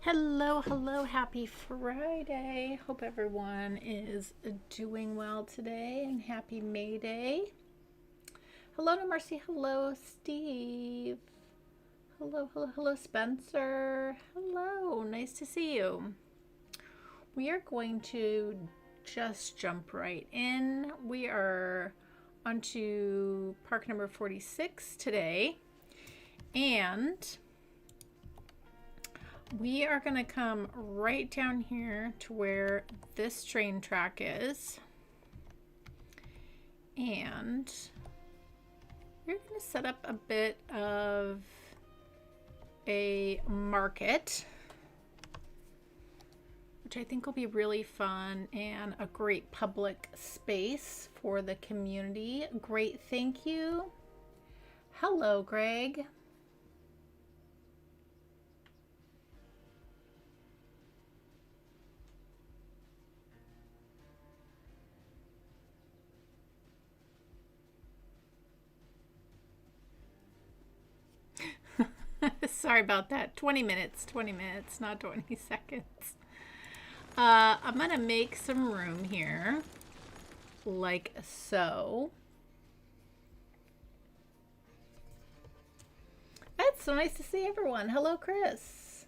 Hello, hello, happy Friday. Hope everyone is doing well today and happy May Day. Hello to Mercy, hello Steve. Hello, hello, hello Spencer. Hello, nice to see you. We are going to just jump right in. We are onto park number 46 today. And we are going to come right down here to where this train track is. And we're going to set up a bit of a market, which I think will be really fun and a great public space for the community. Great, thank you. Hello, Greg. Sorry about that. 20 minutes, not 20 seconds. I'm going to make some room here, like so. It's so nice to see everyone. Hello, Chris.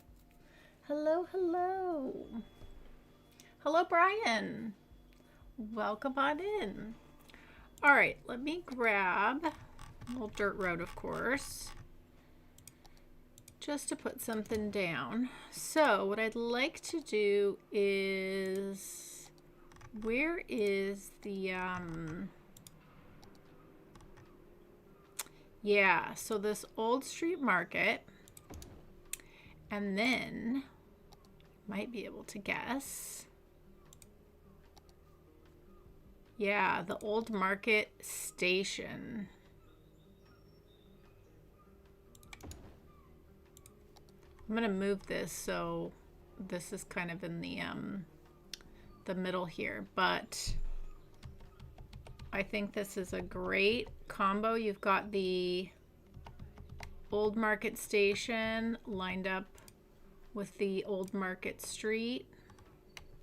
Hello, hello. Hello, Brian. Welcome on in. All right, let me grab a little dirt road, of course, just to put something down. So what I'd like to do is, where is the, yeah, so this old street market, and then might be able to guess. Yeah, the old market station. I'm gonna move this so this is kind of in the middle here, but I think this is a great combo. You've got the old market station lined up with the old market street.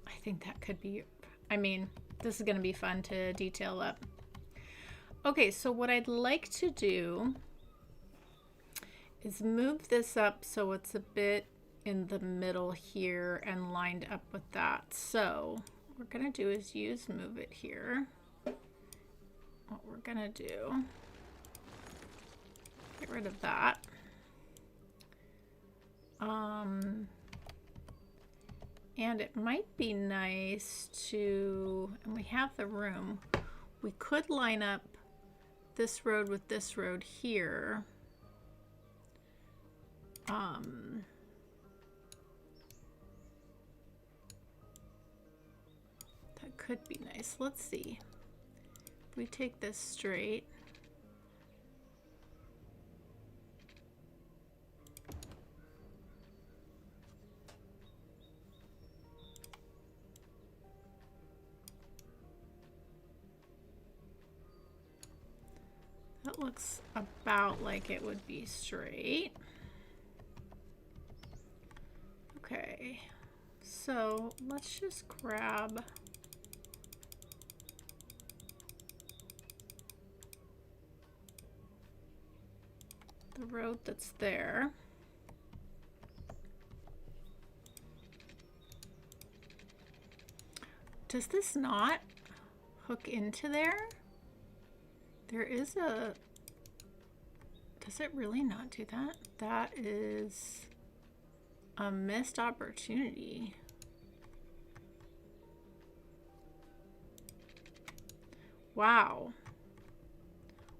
I think that could be, I mean, this is gonna be fun to detail up. Okay, so what I'd like to do is move this up so it's a bit in the middle here and lined up with that. So what we're gonna do is use move it here. What we're gonna do, get rid of that. And it might be nice to, and we have the room, we could line up this road with this road here. That could be nice. Let's see. If we take this straight, that looks about like it would be straight. Okay, so let's just grab the road that's there. Does this not hook into there? There is a, does it really not do that? That is a missed opportunity. Wow.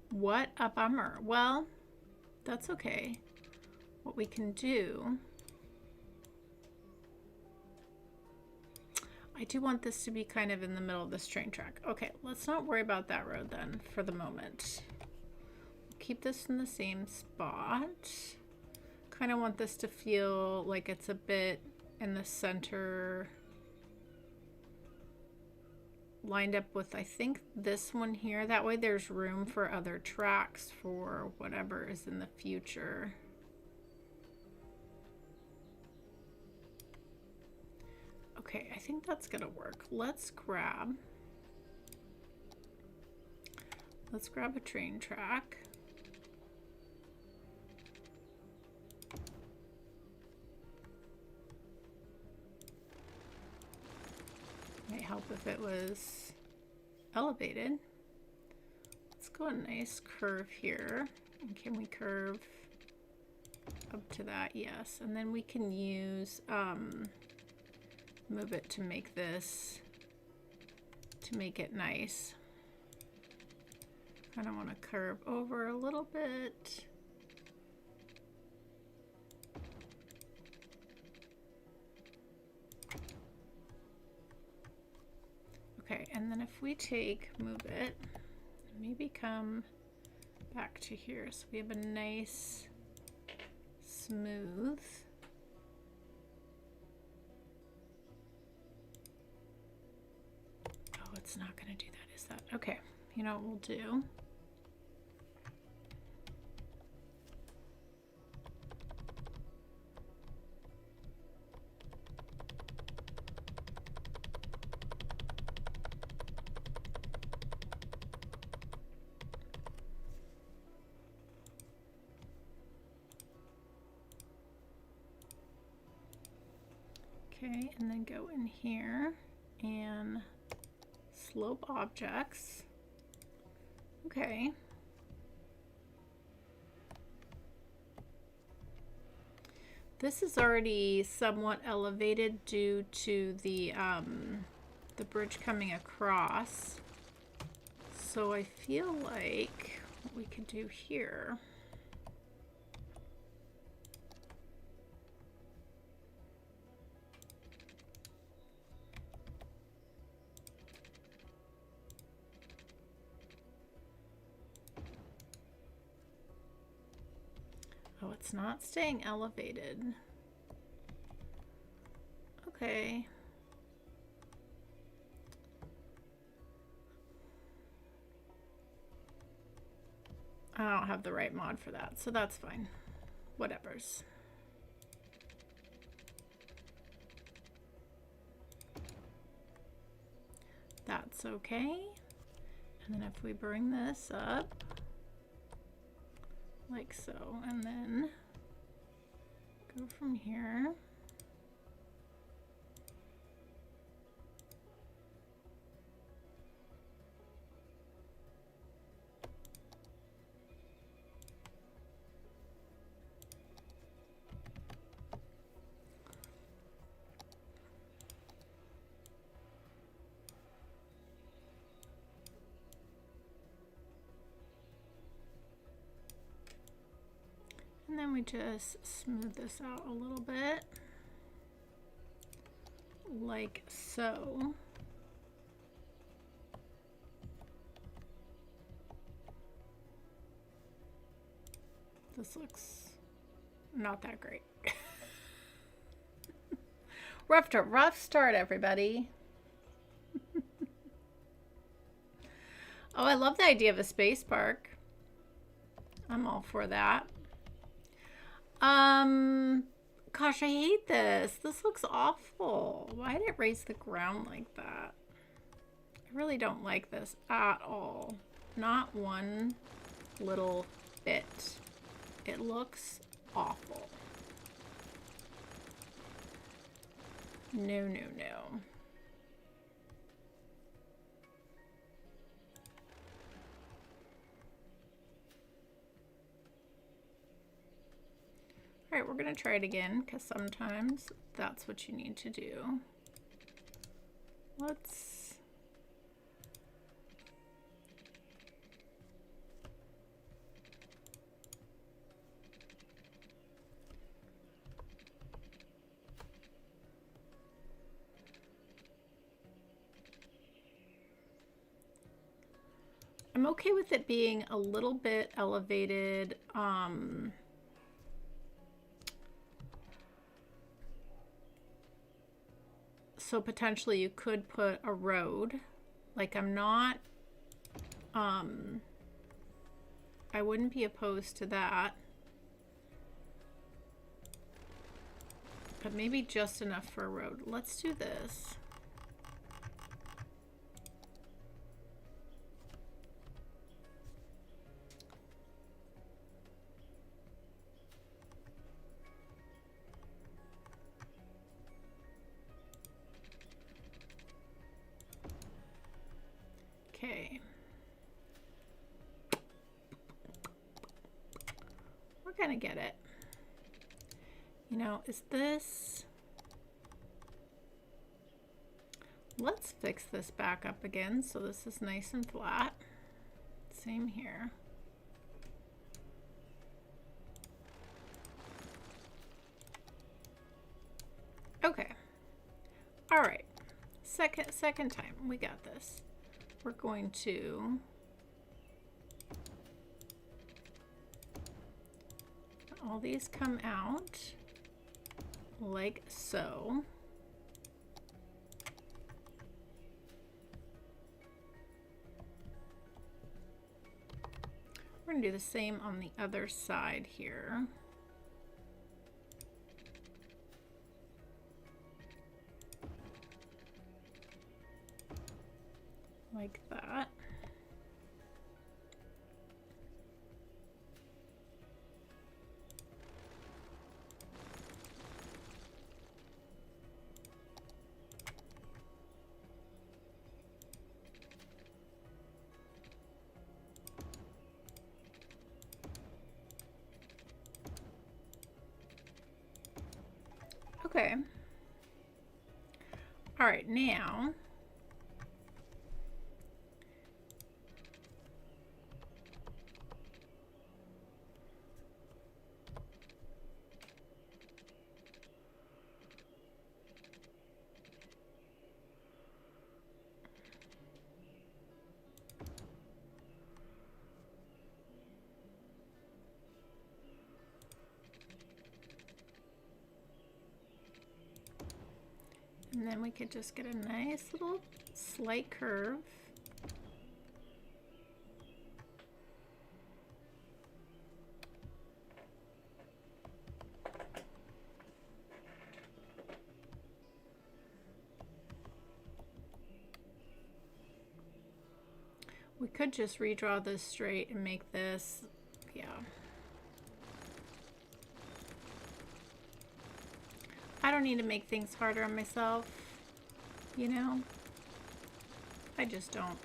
What a bummer. Well, that's okay. What we can do, I do want this to be kind of in the middle of this train track. Okay, let's not worry about that road then for the moment. We'll keep this in the same spot. Kind of want this to feel like it's a bit in the center, lined up with, I think, this one here. That way there's room for other tracks for whatever is in the future. Okay, I think that's gonna work. Let's grab a train track. Might help if it was elevated. Let's go a nice curve here. And can we curve up to that? Yes. And then we can use move it to make this, to make it nice. I don't want to curve over a little bit. Okay, and then if we move it, maybe come back to here so we have a nice smooth. Oh, it's not going to do that, is that? Okay, you know what we'll do? Okay, and then go in here and slope objects. Okay. This is already somewhat elevated due to the bridge coming across. So I feel like what we could do here. Oh, it's not staying elevated. Okay. I don't have the right mod for that, so that's fine. Whatevers. That's okay. And then if we bring this up, like so, and then go from here. And then we just smooth this out a little bit, like so. This looks not that great. Rough start, everybody. Oh, I love the idea of a space park. I'm all for that. Gosh, I hate this. This looks awful. Why did it raise the ground like that? I really don't like this at all. Not one little bit. It looks awful. No, no, no. All right, we're gonna try it again because sometimes that's what you need to do. I'm okay with it being a little bit elevated. So potentially you could put a road. Like I'm not, I wouldn't be opposed to that. but maybe just enough for a road. Let's do this. Okay. We're gonna get it. You know, is this... Let's fix this back up again so this is nice and flat. Same here. Okay. All right. Second time. We got this. We're going to all these come out like so. We're going to do the same on the other side here. Like that. Okay. All right, now and then we could just get a nice little slight curve. We could just redraw this straight and make this, yeah. I don't need to make things harder on myself, you know? I just don't.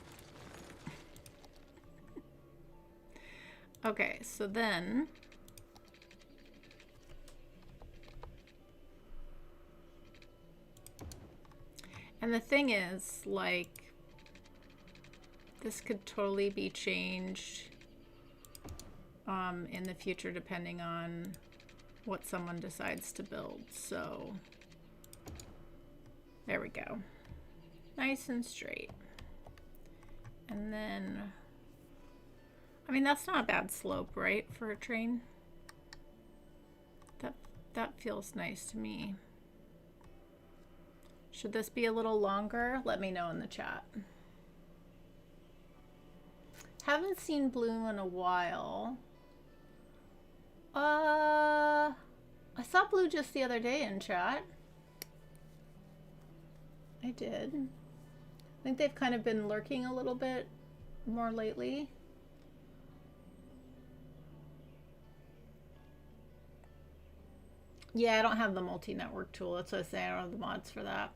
Okay, so then and the thing is, like, this could totally be changed in the future depending on what someone decides to build. So there we go. Nice and straight. And then, I mean, that's not a bad slope, right, for a train? That feels nice to me. Should this be a little longer? Let me know in the chat. Haven't seen blue in a while. I saw blue just the other day in chat. I did. I think they've kind of been lurking a little bit more lately. Yeah, I don't have the multi-network tool. That's what I say. I don't have the mods for that.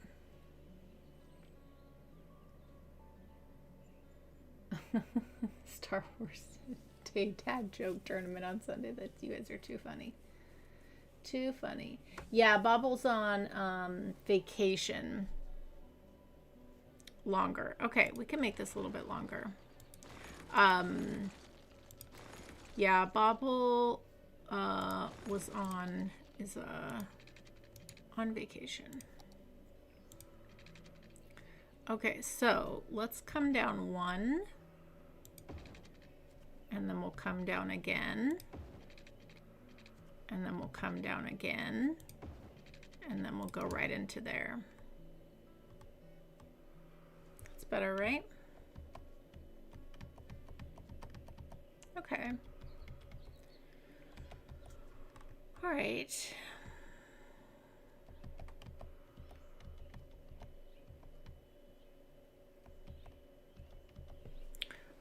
Star Wars dad joke tournament on Sunday. That you guys are too funny. Too funny. Yeah, Bobble's on vacation longer. Okay, we can make this a little bit longer. Yeah, Bobble was on on vacation. Okay, so let's come down one. And then we'll come down again. And then we'll come down again. And then we'll go right into there. That's better, right? Okay. All right.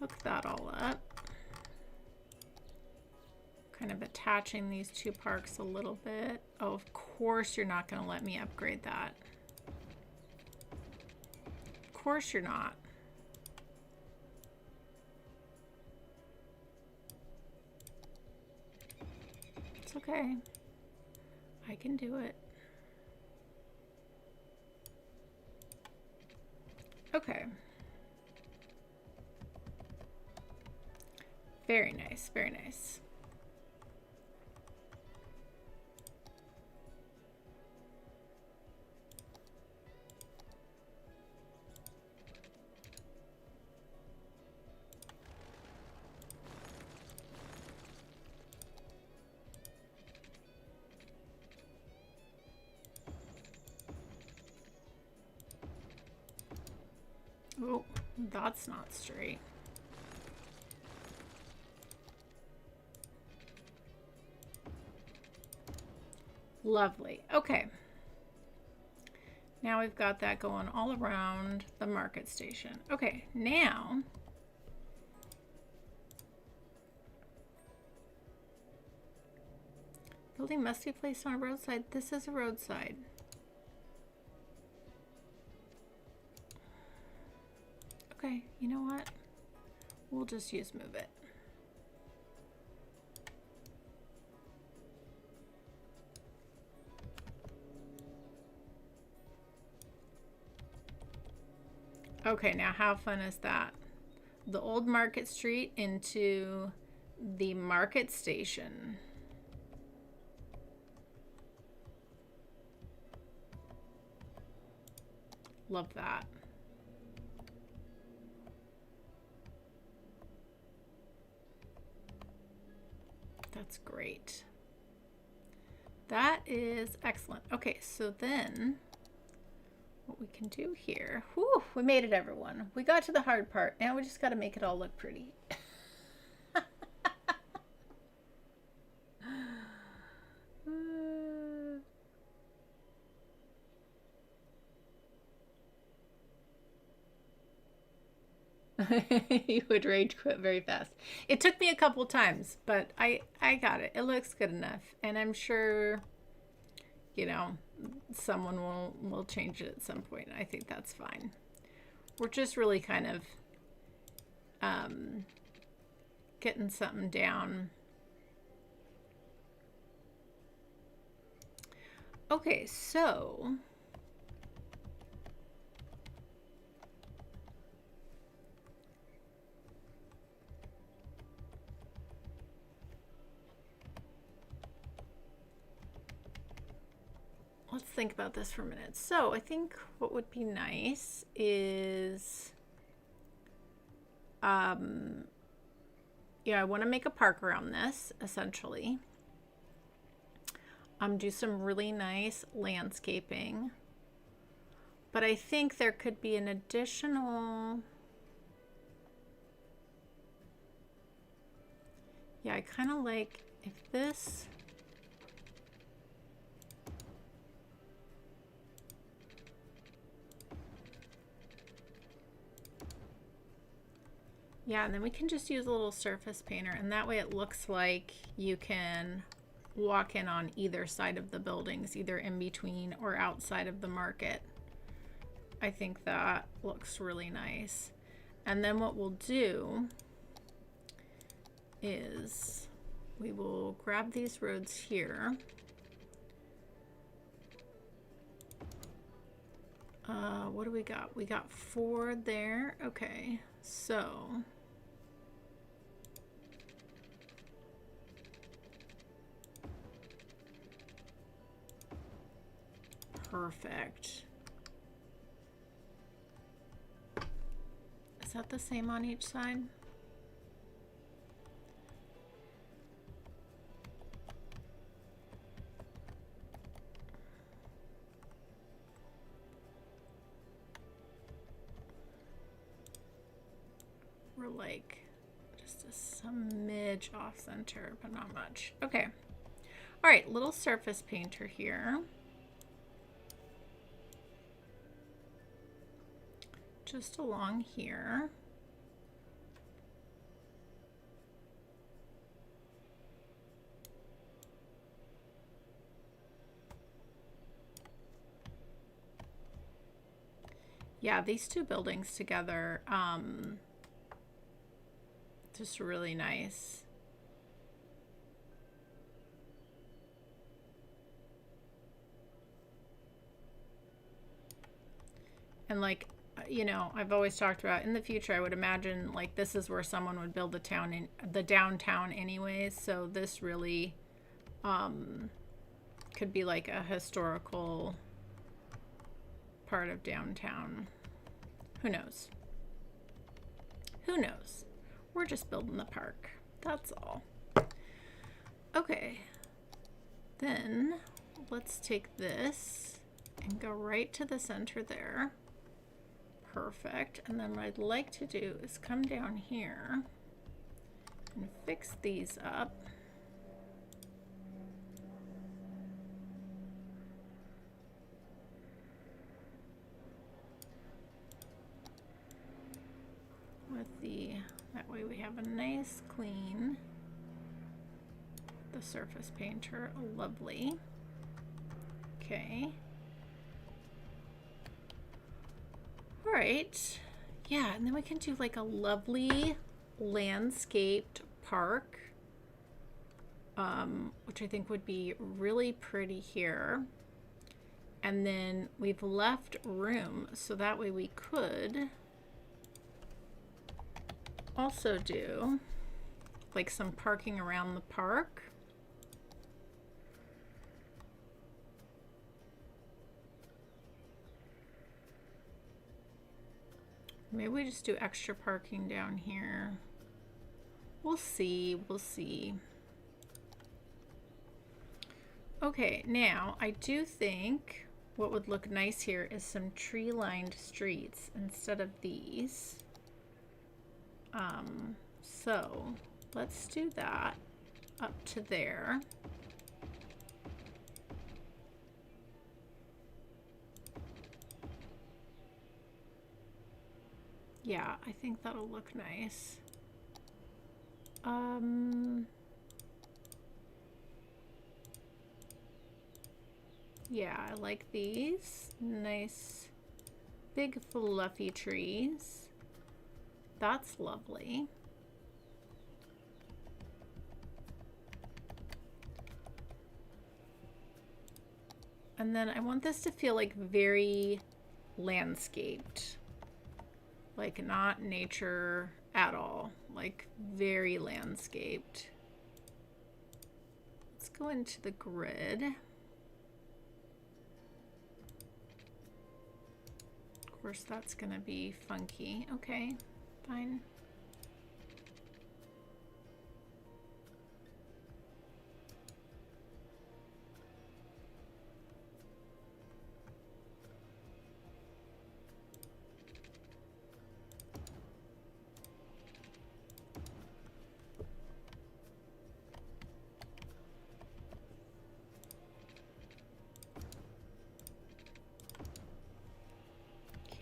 hook that all up. Kind of attaching these two parks a little bit. Oh, of course you're not going to let me upgrade that. Of course you're not. It's okay. I can do it. Okay. Very nice, very nice. Oh, that's not straight. Lovely. Okay. Now we've got that going all around the market station. Okay, now building must be placed on a roadside. This is a roadside. Okay, you know what? We'll just use move it. Okay, now how fun is that? The old Market Street into the market station. Love that. That's great. That is excellent. Okay, so then what we can do here, whew, we made it, everyone. We got to the hard part. Now we just got to make it all look pretty. You would rage quit very fast. It took me a couple times, but I got it. It looks good enough, and I'm sure, you know, someone will change it at some point. I think that's fine. We're just really kind of getting something down. Okay, so let's think about this for a minute. So I think what would be nice is, yeah, I want to make a park around this, essentially. Do some really nice landscaping. But I think there could be an additional, yeah, I kind of like if this, yeah, and then we can just use a little surface painter, and that way it looks like you can walk in on either side of the buildings, either in between or outside of the market. I think that looks really nice. And then what we'll do is we will grab these roads here. What do we got? We got 4 there. Okay, so perfect. Is that the same on each side? We're like just a smidge off center, but not much. Okay. All right, little surface painter here. Just along here. Yeah, these two buildings together, just really nice. And like, you know, I've always talked about in the future, I would imagine like this is where someone would build the town in the downtown anyways. So this really could be like a historical part of downtown. Who knows? Who knows? We're just building the park. That's all. Okay. Then let's take this and go right to the center there. Perfect. And then what I'd like to do is come down here and fix these up. That way we have a nice clean, the surface painter, lovely. Okay. All right. Yeah, and then we can do like a lovely landscaped park, which I think would be really pretty here. And then we've left room so that way we could also do like some parking around the park. Maybe we just do extra parking down here. We'll see, we'll see. Okay, now I do think what would look nice here is some tree-lined streets instead of these. So let's do that up to there. Yeah, I think that'll look nice. Yeah, I like these. Nice big fluffy trees. That's lovely. And then I want this to feel like very landscaped. Like not nature at all. Like very landscaped. Let's go into the grid. Of course, that's gonna be funky. Okay, fine.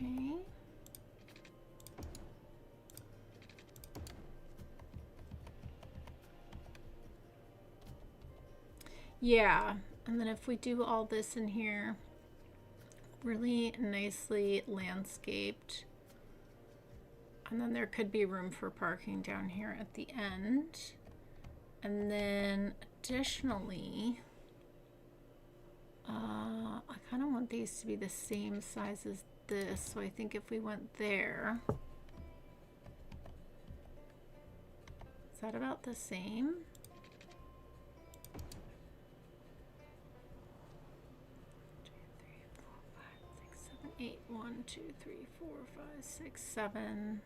Okay. Yeah, and then if we do all this in here, really nicely landscaped, and then there could be room for parking down here at the end. And then additionally, I kind of want these to be the same size as this, so I think if we went there, is that about the same? 8, 1, 2, 3, 4, 5, 6, 7.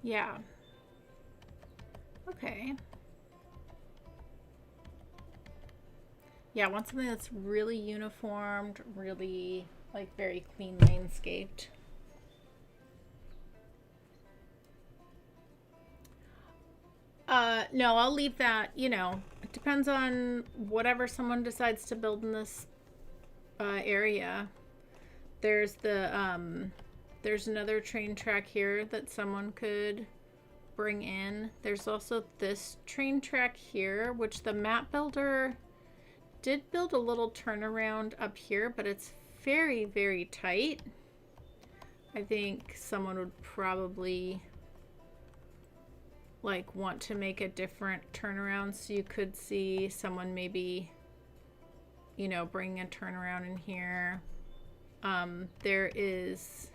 Yeah. Okay. Yeah, I want something that's really uniformed, really like very clean landscaped. No, I'll leave that, you know, it depends on whatever someone decides to build in this area. There's the, there's another train track here that someone could bring in. There's also this train track here, which the map builder did build a little turnaround up here, but it's very, very tight. I think someone would probably like want to make a different turnaround, so you could see someone maybe, you know, bringing a turnaround in here. There is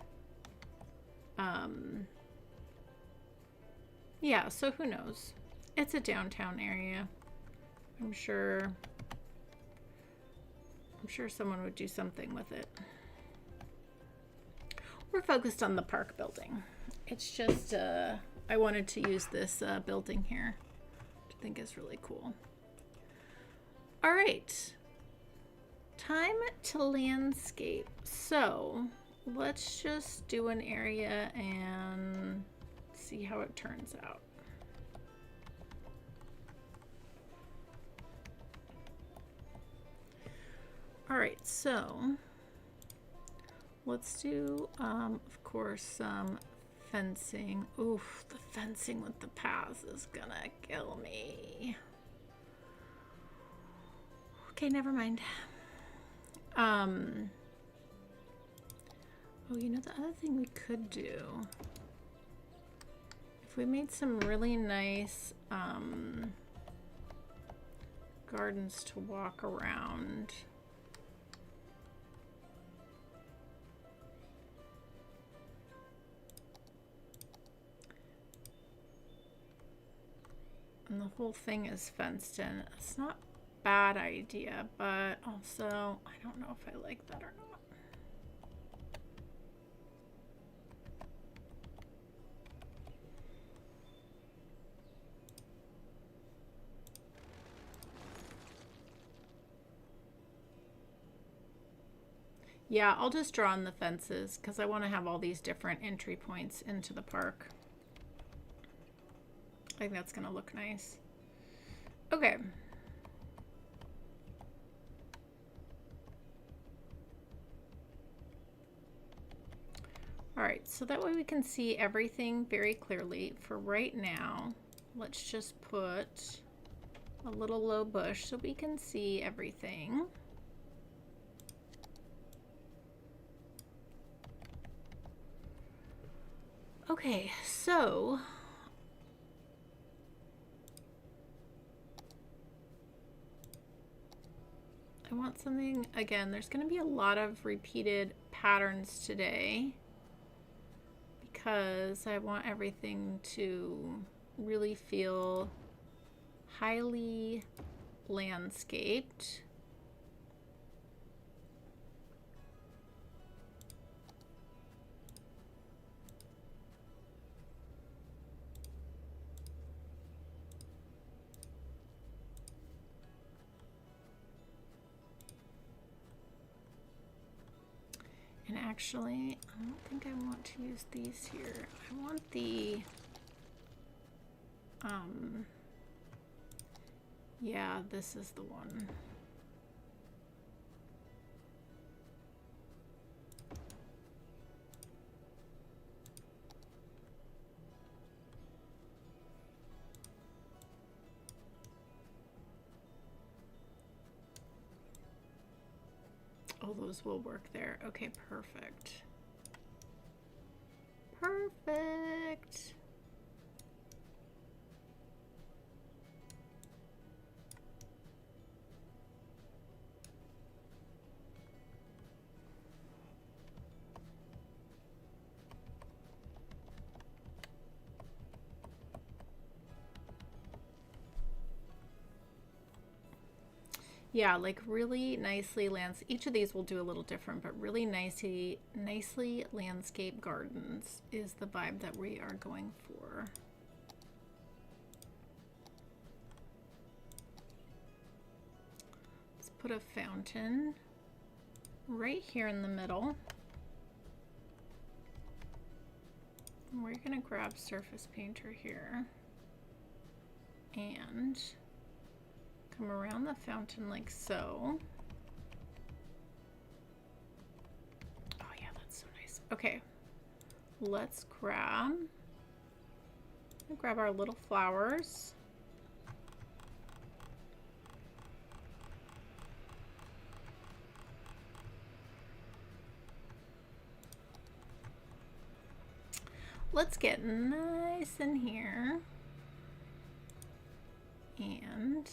yeah, so who knows? It's a downtown area. I'm sure someone would do something with it. We're focused on the park building. It's just I wanted to use this building here, which I think is really cool. All right, time to landscape. So let's just do an area and see how it turns out. All right, so let's do, of course, some fencing. Oof, the fencing with the paths is gonna kill me. Okay, never mind. Oh, you know, the other thing we could do, if we made some really nice gardens to walk around. And the whole thing is fenced in. It's not a bad idea, but also I don't know if I like that or not. Yeah, I'll just draw on the fences because I want to have all these different entry points into the park. I think that's going to look nice. Okay. All right, so that way we can see everything very clearly. For right now, let's just put a little low bush so we can see everything. Okay, so I want something, again, there's going to be a lot of repeated patterns today because I want everything to really feel highly landscaped. And actually, I don't think I want to use these here. I want the, yeah, this is the one. Oh, those will work there. Okay, perfect. Perfect. Yeah, like really nicely each of these will do a little different, but really nicely landscape gardens is the vibe that we are going for. Let's put a fountain right here in the middle. And we're gonna grab surface painter here and come around the fountain like so. Oh yeah, that's so nice. Okay, let's grab We'll grab our little flowers. Let's get nice in here. And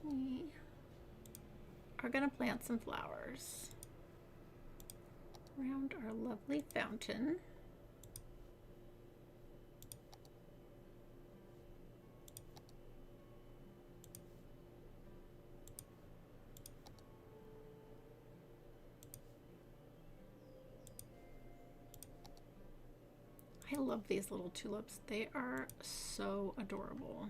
we are going to plant some flowers around our lovely fountain. I love these little tulips. They are so adorable.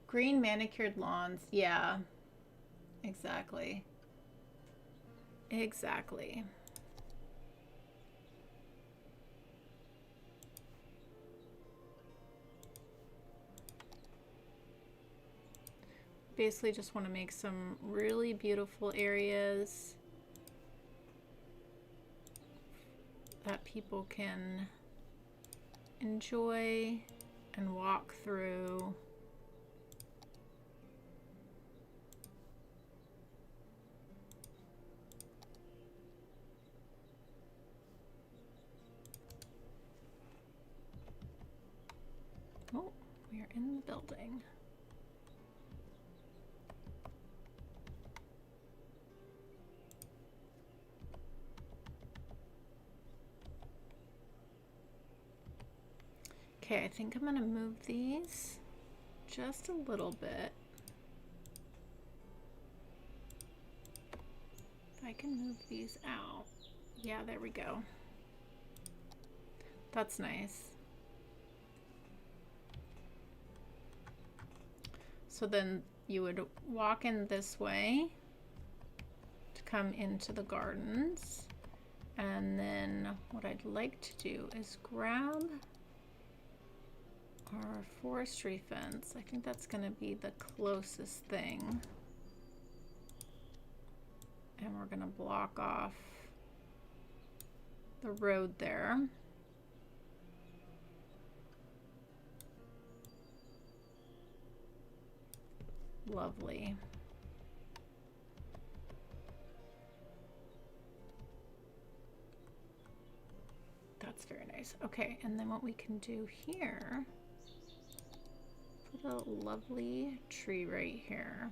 Green manicured lawns. Yeah. Exactly. Exactly. Basically just want to make some really beautiful areas that people can enjoy and walk through. Oh, we are in the building. Okay, I think I'm gonna move these just a little bit. If I can move these out. Yeah, there we go. That's nice. So then you would walk in this way to come into the gardens. And then what I'd like to do is grab our forestry fence. I think that's going to be the closest thing. And we're going to block off the road there. Lovely. That's very nice. Okay, and then what we can do here, put a lovely tree right here.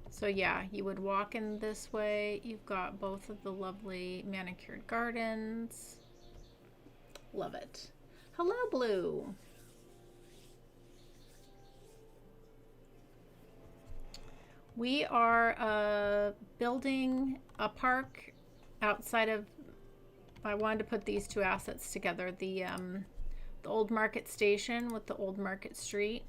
So yeah, you would walk in this way. You've got both of the lovely manicured gardens. Love it. Hello, Blue. We are building a park outside of, I wanted to put these two assets together, the old market station with the old market street.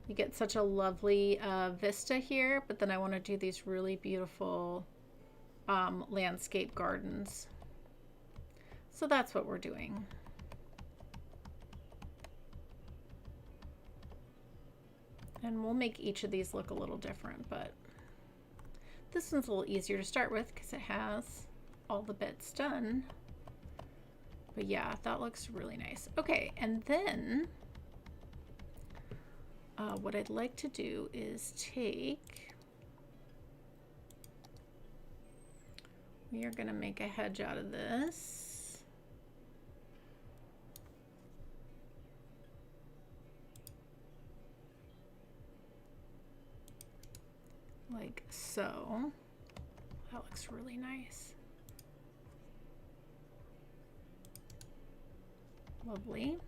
You get such a lovely vista here, but then I want to do these really beautiful landscape gardens. So that's what we're doing. And we'll make each of these look a little different, but this one's a little easier to start with because it has all the bits done. But yeah, that looks really nice. Okay, and then what I'd like to do is we are going to make a hedge out of this. Like so. That looks really nice. Lovely.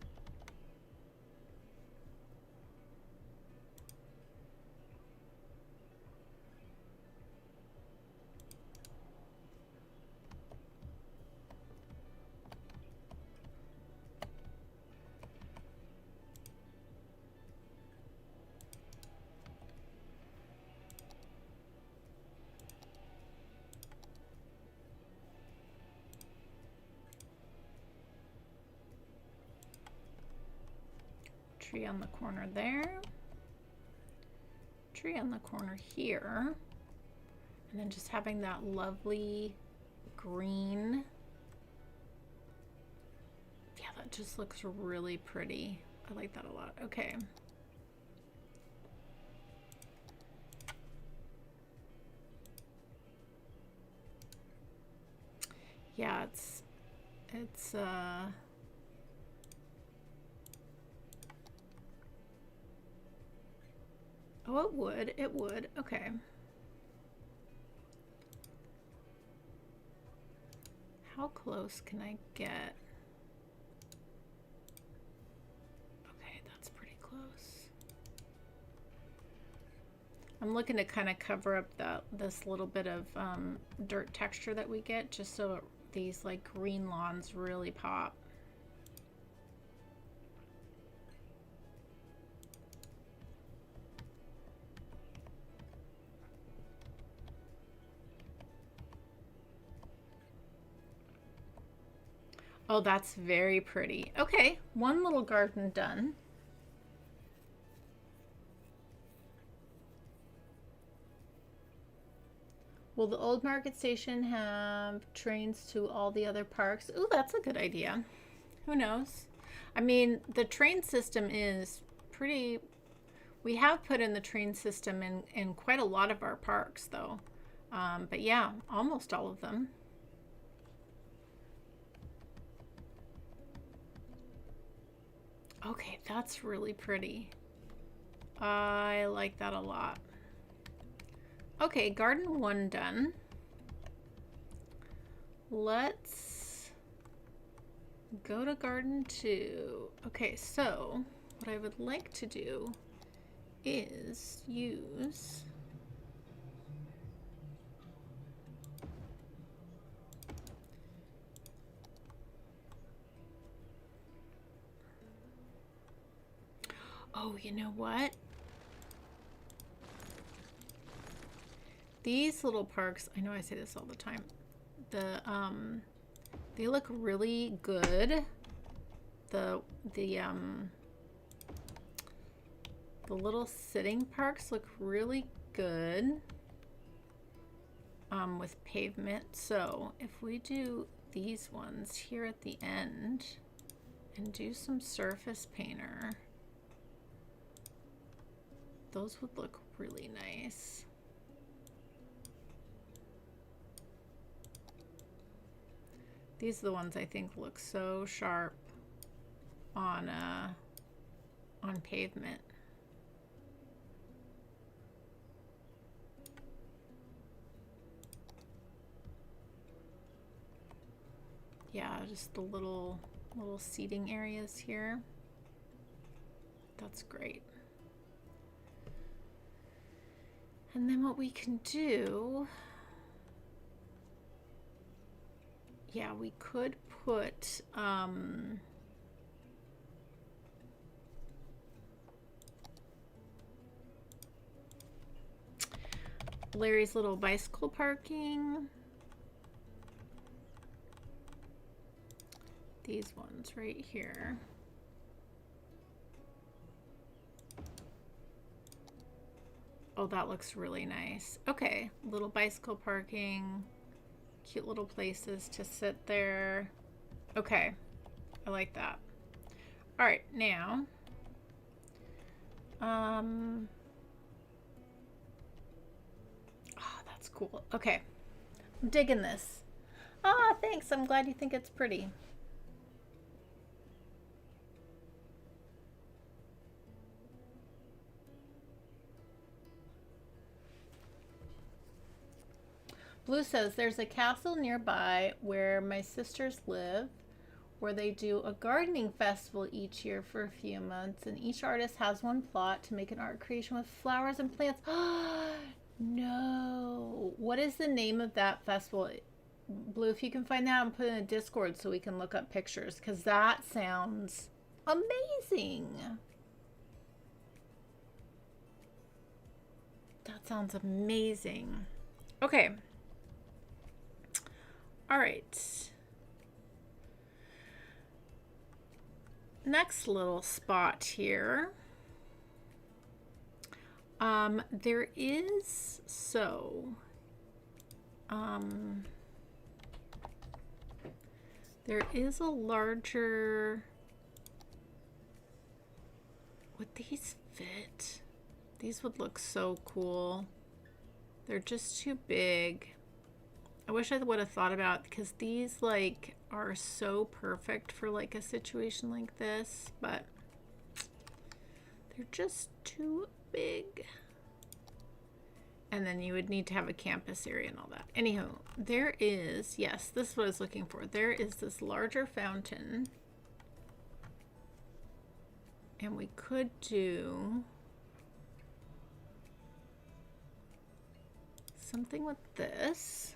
Tree on the corner there. Tree on the corner here. And then just having that lovely green. Yeah, that just looks really pretty. I like that a lot. Okay. Yeah, it's oh, it would. Okay. How close can I get? Okay, that's pretty close. I'm looking to kind of cover up this little bit of dirt texture that we get, just so these like green lawns really pop. Oh, that's very pretty. Okay, one little garden done. Will the old market station have trains to all the other parks? Ooh, that's a good idea. Who knows? I mean, the train system is pretty... We have put in the train system in quite a lot of our parks, though. But yeah, almost all of them. Okay, that's really pretty. I like that a lot. Okay, garden 1 done. Let's go to garden 2. Okay, so what I would like to do is use oh, you know what? These little parks, I know I say this all the time, they look really good. The little sitting parks look really good with pavement. So if we do these ones here at the end and do some surface painter, those would look really nice. These are the ones I think look so sharp on pavement. Yeah, just the little seating areas here. That's great. And then what we can do, yeah, we could put Larry's little bicycle parking. These ones right here. Oh, that looks really nice. Okay, little bicycle parking. Cute little places to sit there. Okay, I like that. All right, now, oh, that's cool. Okay, I'm digging this. Ah, thanks. I'm glad you think it's pretty. Blue says, there's a castle nearby where my sisters live, where they do a gardening festival each year for a few months, and each artist has one plot to make an art creation with flowers and plants. No. What is the name of that festival? Blue, if you can find that and put it in a Discord so we can look up pictures, because that sounds amazing. That sounds amazing. Okay. All right. next little spot here, there is, there is a larger, would these fit? These would look so cool. They're just too big. I wish I would have thought about, because these like are so perfect for like a situation like this, but they're just too big. And then you would need to have a campus area and all that. Anyhow, there is, yes, this is what I was looking for. There is this larger fountain. And we could do something with this.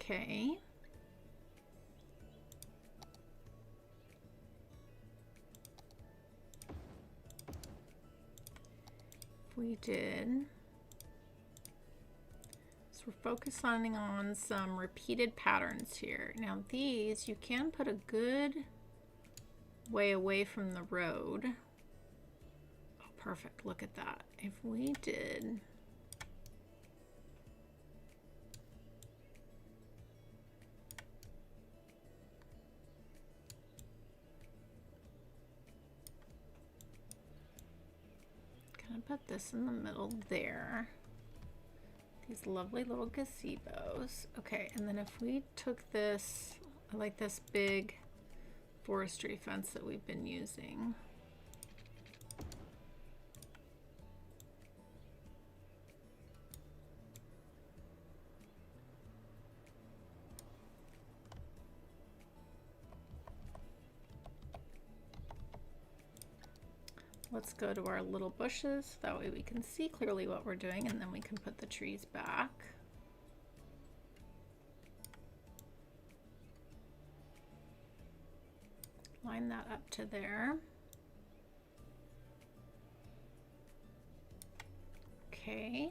Okay. We did. So we're focusing on some repeated patterns here. Now these, you can put a good way away from the road. Oh, perfect. Look at that. If we did put this in the middle there. These lovely little gazebos. Okay, and then if we took this, I like this big forestry fence that we've been using. Let's go to our little bushes. That way we can see clearly what we're doing, and then we can put the trees back. Line that up to there. Okay.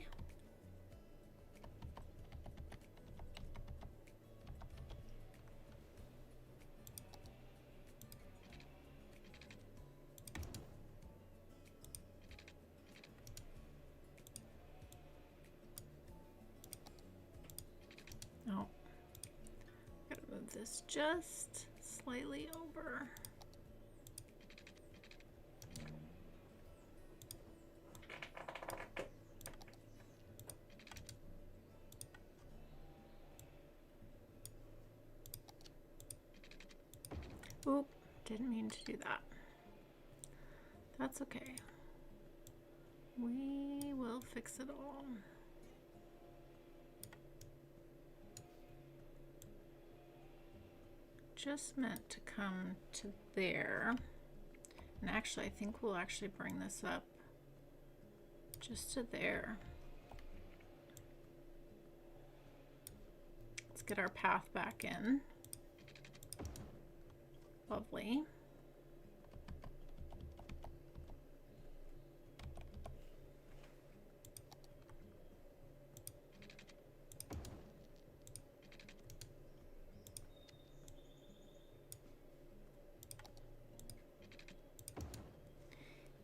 Oh, gotta move this just slightly over. Oop, didn't mean to do that. That's okay. We will fix it all. Just meant to come to there. And actually, I think we'll actually bring this up just to there. Let's get our path back in. Lovely.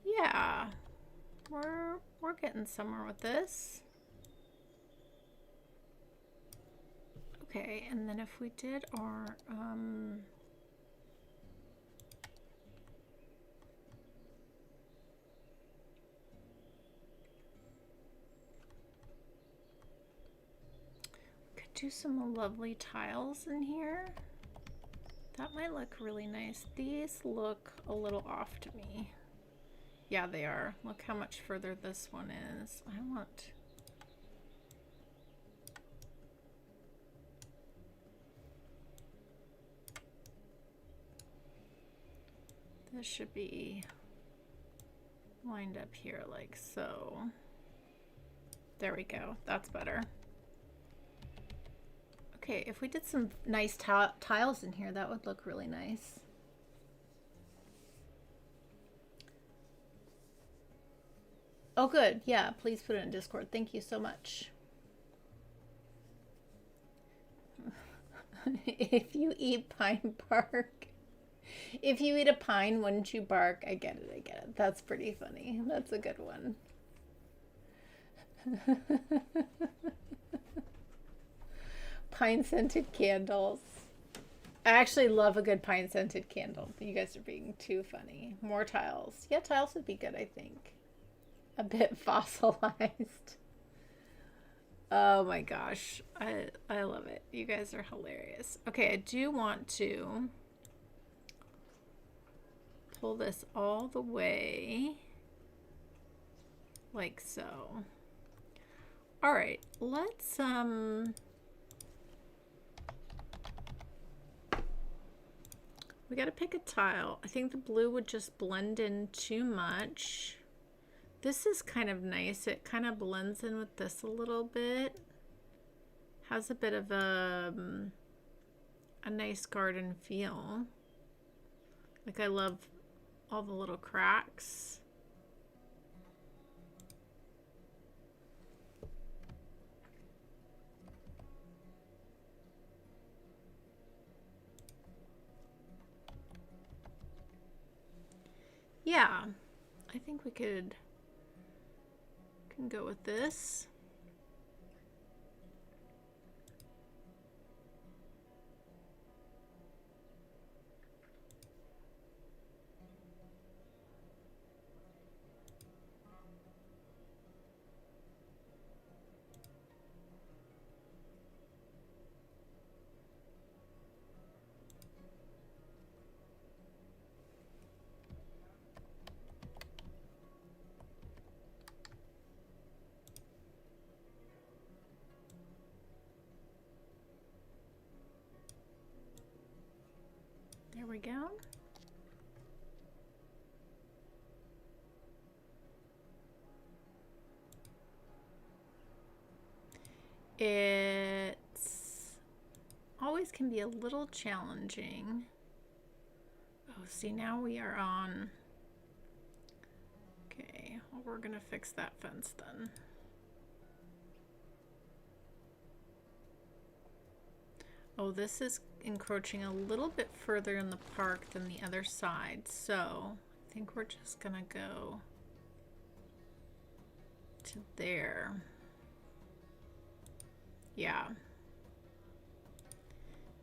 Yeah, we're getting somewhere with this. Okay, and then if we did our could do some lovely tiles in here. That might look really nice. These look a little off to me. Yeah, they are. Look how much further this one is. I want... This should be lined up here like so. There we go. That's better. Okay, if we did some nice tiles in here, that would look really nice. Oh, good. Yeah, please put it in Discord. Thank you so much. If you eat pine bark, if you eat a pine, wouldn't you bark? I get it. I get it. That's pretty funny. That's a good one. Pine scented candles. I actually love a good pine scented candle. You guys are being too funny. More tiles. Yeah, tiles would be good, I think. A bit fossilized. Oh my gosh. I love it. You guys are hilarious. Okay, I do want to pull this all the way like so. All right, let's we got to pick a tile. I think the blue would just blend in too much. This is kind of nice. It kind of blends in with this a little bit. Has a bit of a nice garden feel. Like I love all the little cracks. Yeah, I think we can go with this. There we go. It's always can be a little challenging. Oh, see, now we are on. Okay, well, we're gonna fix that fence then. Oh, this is encroaching a little bit further in the park than the other side, so I think we're just gonna go to there. Yeah.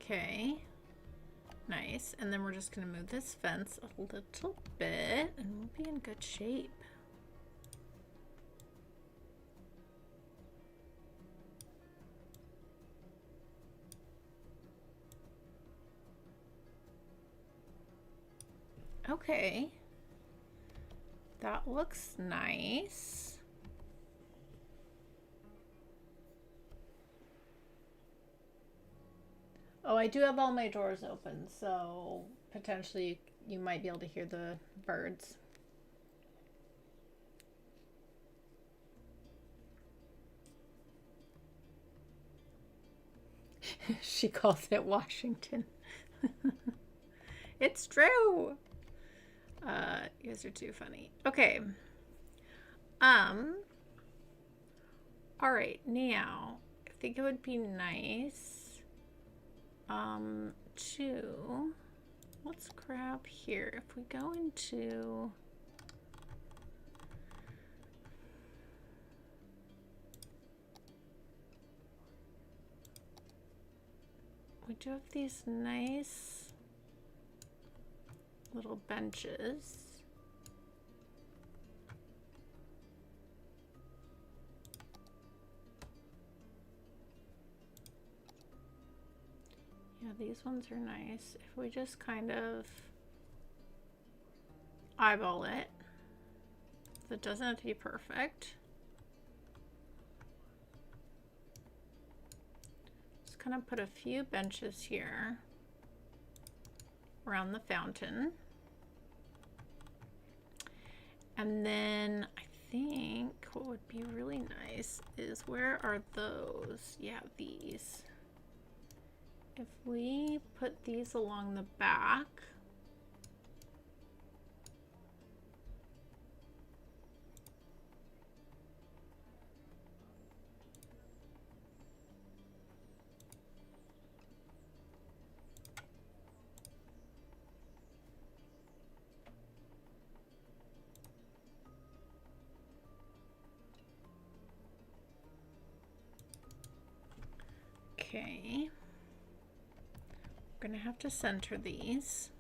Okay. Nice. And then we're just gonna move this fence a little bit and we'll be in good shape. Okay. That looks nice. Oh, I do have all my doors open, so potentially you might be able to hear the birds. She calls it Washington. It's true. You guys are too funny. Okay. All right, now I think it would be nice to, let's grab here. If we go into, we do have these nice little benches. Yeah, these ones are nice. If we just kind of eyeball it, it doesn't have to be perfect. Just kind of put a few benches here around the fountain. And then I think what would be really nice is, where are those? Yeah, these. If we put these along the back, Okay. We're gonna have to center these.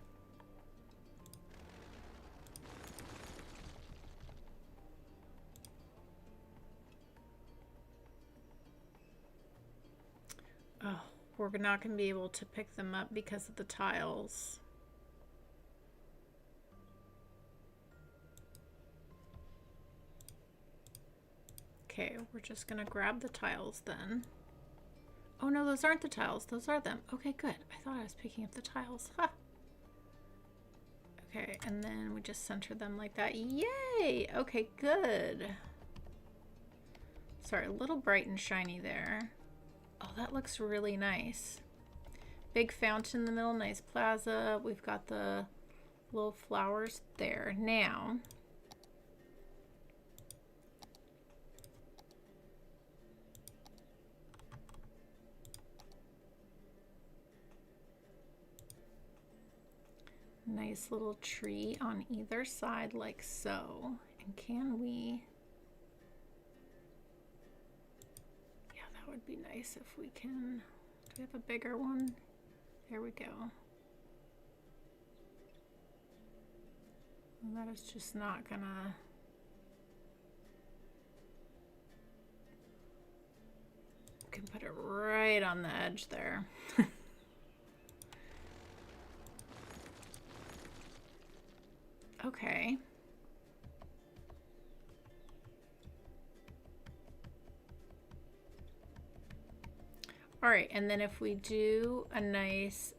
Oh, we're not gonna be able to pick them up because of the tiles. Okay, we're just gonna grab the tiles then. Oh no, those aren't the tiles. Those are them. Okay, good. I thought I was picking up the tiles. Ha! Okay, and then we just center them like that. Yay! Okay, good. Sorry, a little bright and shiny there. Oh, that looks really nice. Big fountain in the middle, nice plaza. We've got the little flowers there. Now, nice little tree on either side like so. And can we... Yeah, that would be nice if we can... Do we have a bigger one? There we go. Well, that is just not gonna... We can put it right on the edge there. Okay. All right, and then if we do a nice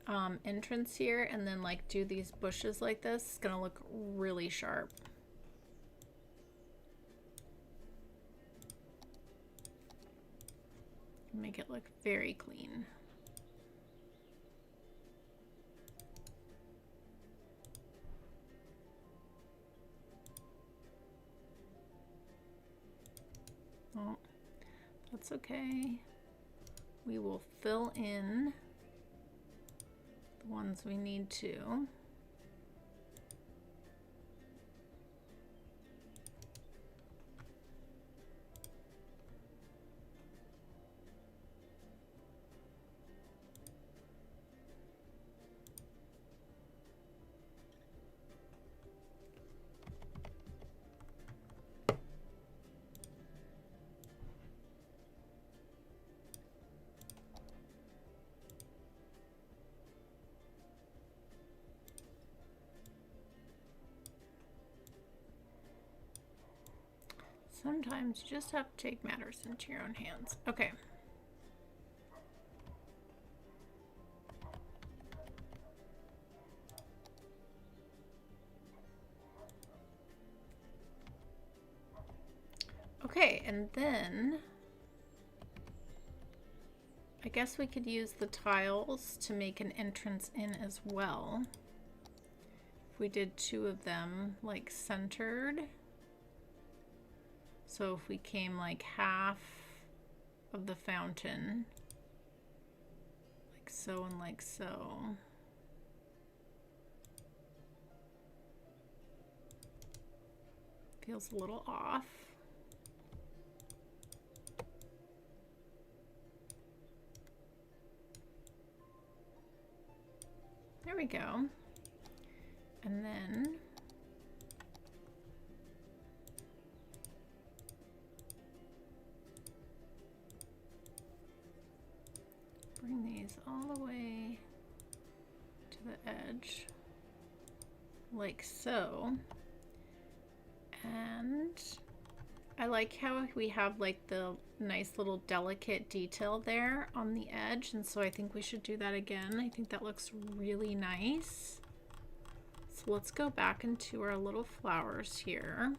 entrance here and then like do these bushes like this, it's gonna look really sharp. Make it look very clean. Oh, that's okay. We will fill in the ones we need to. Sometimes you just have to take matters into your own hands. Okay. Okay, and then I guess we could use the tiles to make an entrance in as well. If we did 2 of them like centered. So if we came like half of the fountain, like so and like so. Feels a little off. There we go. And then bring these all the way to the edge, like so. And I like how we have like the nice little delicate detail there on the edge, and so I think we should do that again. I think that looks really nice. So let's go back into our little flowers here.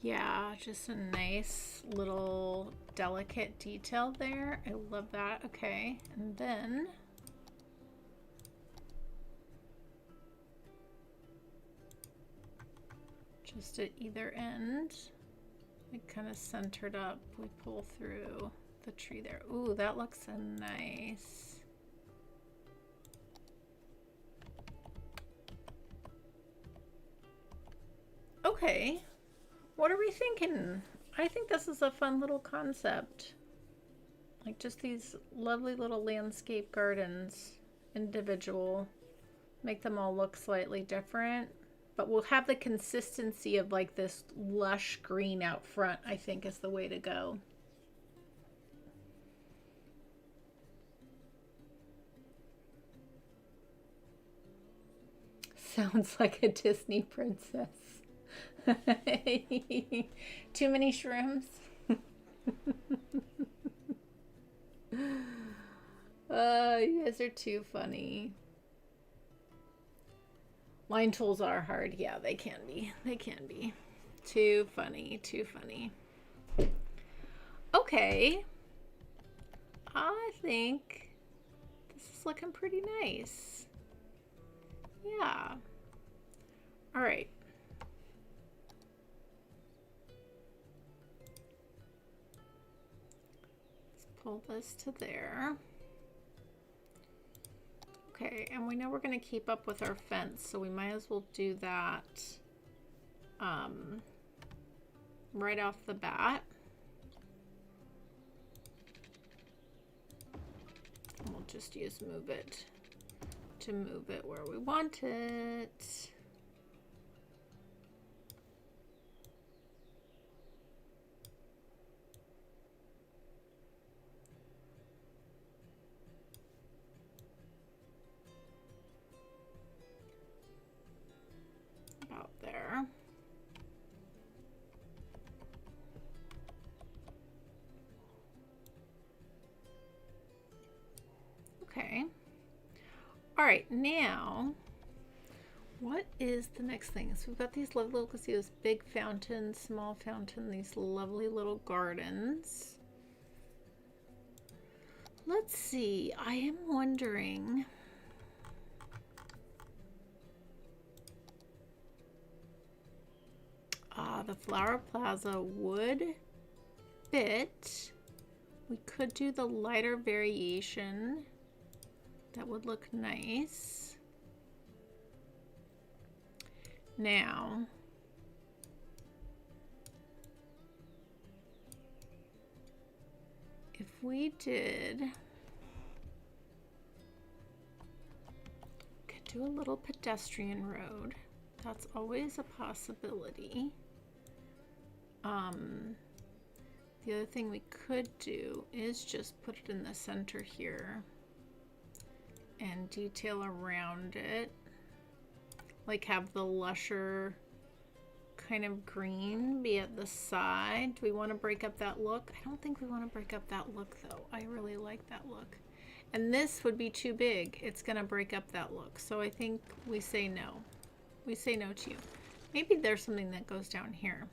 Yeah, just a nice little delicate detail there. I love that. Okay, and then just at either end, like kind of centered up, we pull through the tree there. Ooh, that looks nice. Okay, what are we thinking? I think this is a fun little concept. Like just these lovely little landscape gardens, individual, make them all look slightly different, but we'll have the consistency of like this lush green out front, I think is the way to go. Sounds like a Disney princess. Too many shrooms? You guys are too funny. Line tools are hard. Yeah, they can be. They can be. Too funny. Too funny. Okay. I think this is looking pretty nice. Yeah. All right. Let's pull this to there. Okay, and we know we're going to keep up with our fence, so we might as well do that right off the bat. And we'll just use move it to move it where we want it. About there. Okay. All right, now what is the next thing? So we've got these lovely little, see this big fountain, small fountain, these lovely little gardens. Let's see, I am wondering, the Flower Plaza would fit. We could do the lighter variation. That would look nice. Now, if we could do a little pedestrian road. That's always a possibility. The other thing we could do is just put it in the center here and detail around it. Like have the lusher kind of green be at the side. Do we want to break up that look? I don't think we want to break up that look though. I really like that look. And this would be too big. It's going to break up that look. So I think we say no. We say no to you. Maybe there's something that goes down here.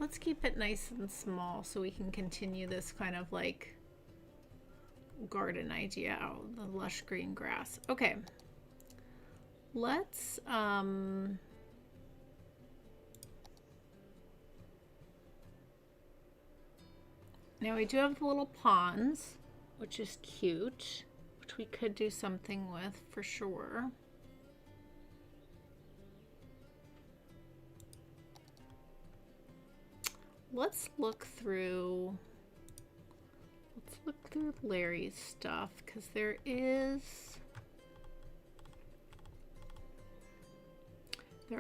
Let's keep it nice and small so we can continue this kind of like garden idea out, the lush green grass. Okay. Let's now we do have the little ponds, which is cute, which we could do something with for sure. Let's look through Larry's stuff, because there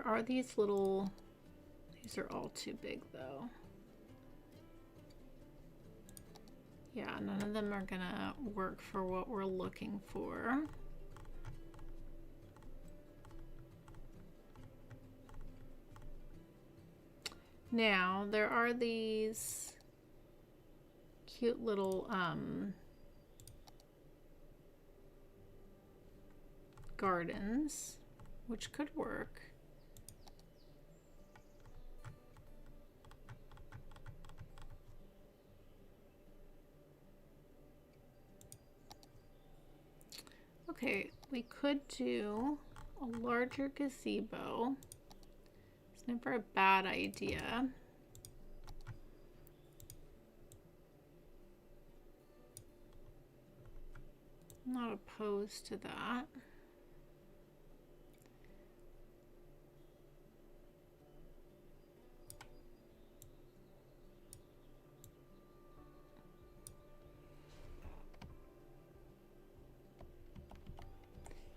are these little, these are all too big though. Yeah, none of them are gonna work for what we're looking for. Now, there are these cute little gardens, which could work. Okay, we could do a larger gazebo. It's never a bad idea. I'm not opposed to that.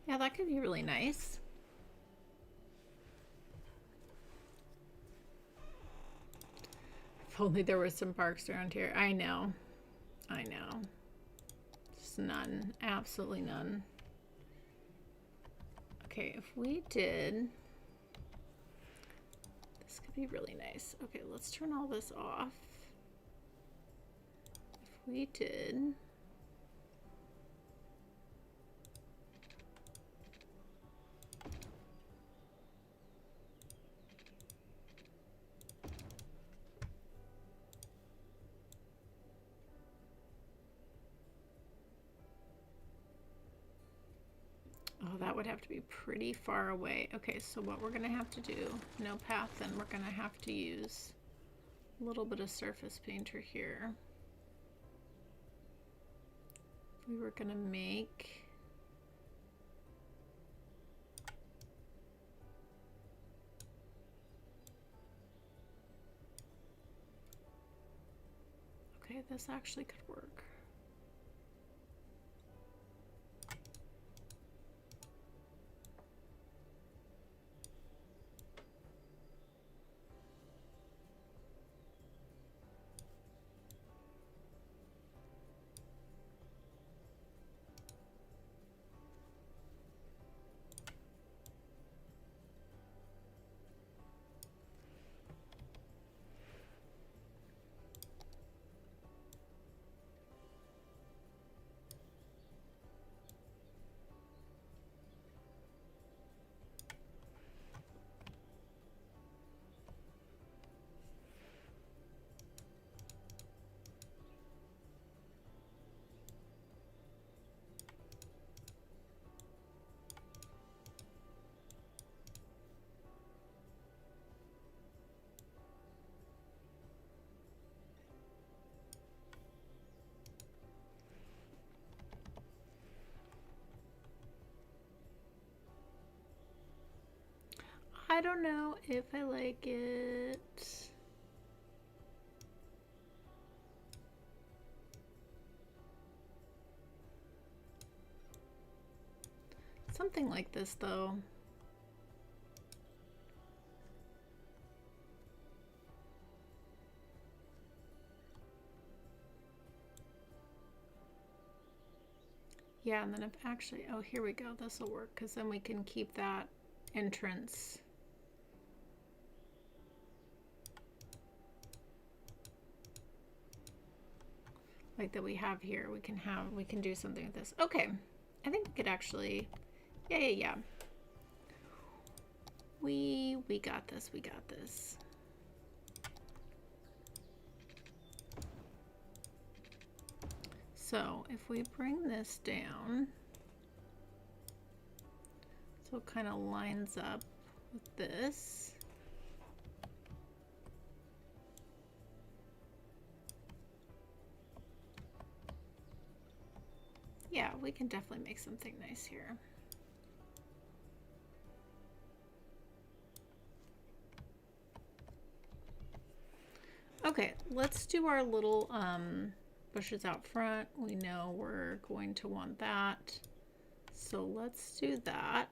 Yeah, that could be really nice. If only there were some parks around here. I know. I know. Just none. Absolutely none. Okay, if we did... This could be really nice. Okay, let's turn all this off. If we did... Oh, that would have to be pretty far away. Okay, so what we're going to have to do, no path, then we're going to have to use a little bit of surface painter here. We were going to make... Okay, this actually could work. I don't know if I like it. Something like this, though. Yeah, and then if actually, oh, here we go. This will work, because then we can keep that entrance. Like that we have here. We can do something with this. Okay. I think we could actually, yeah. We got this, we got this. So if we bring this down, so it kind of lines up with this. Yeah, we can definitely make something nice here. Okay, let's do our little bushes out front. We know we're going to want that. So let's do that.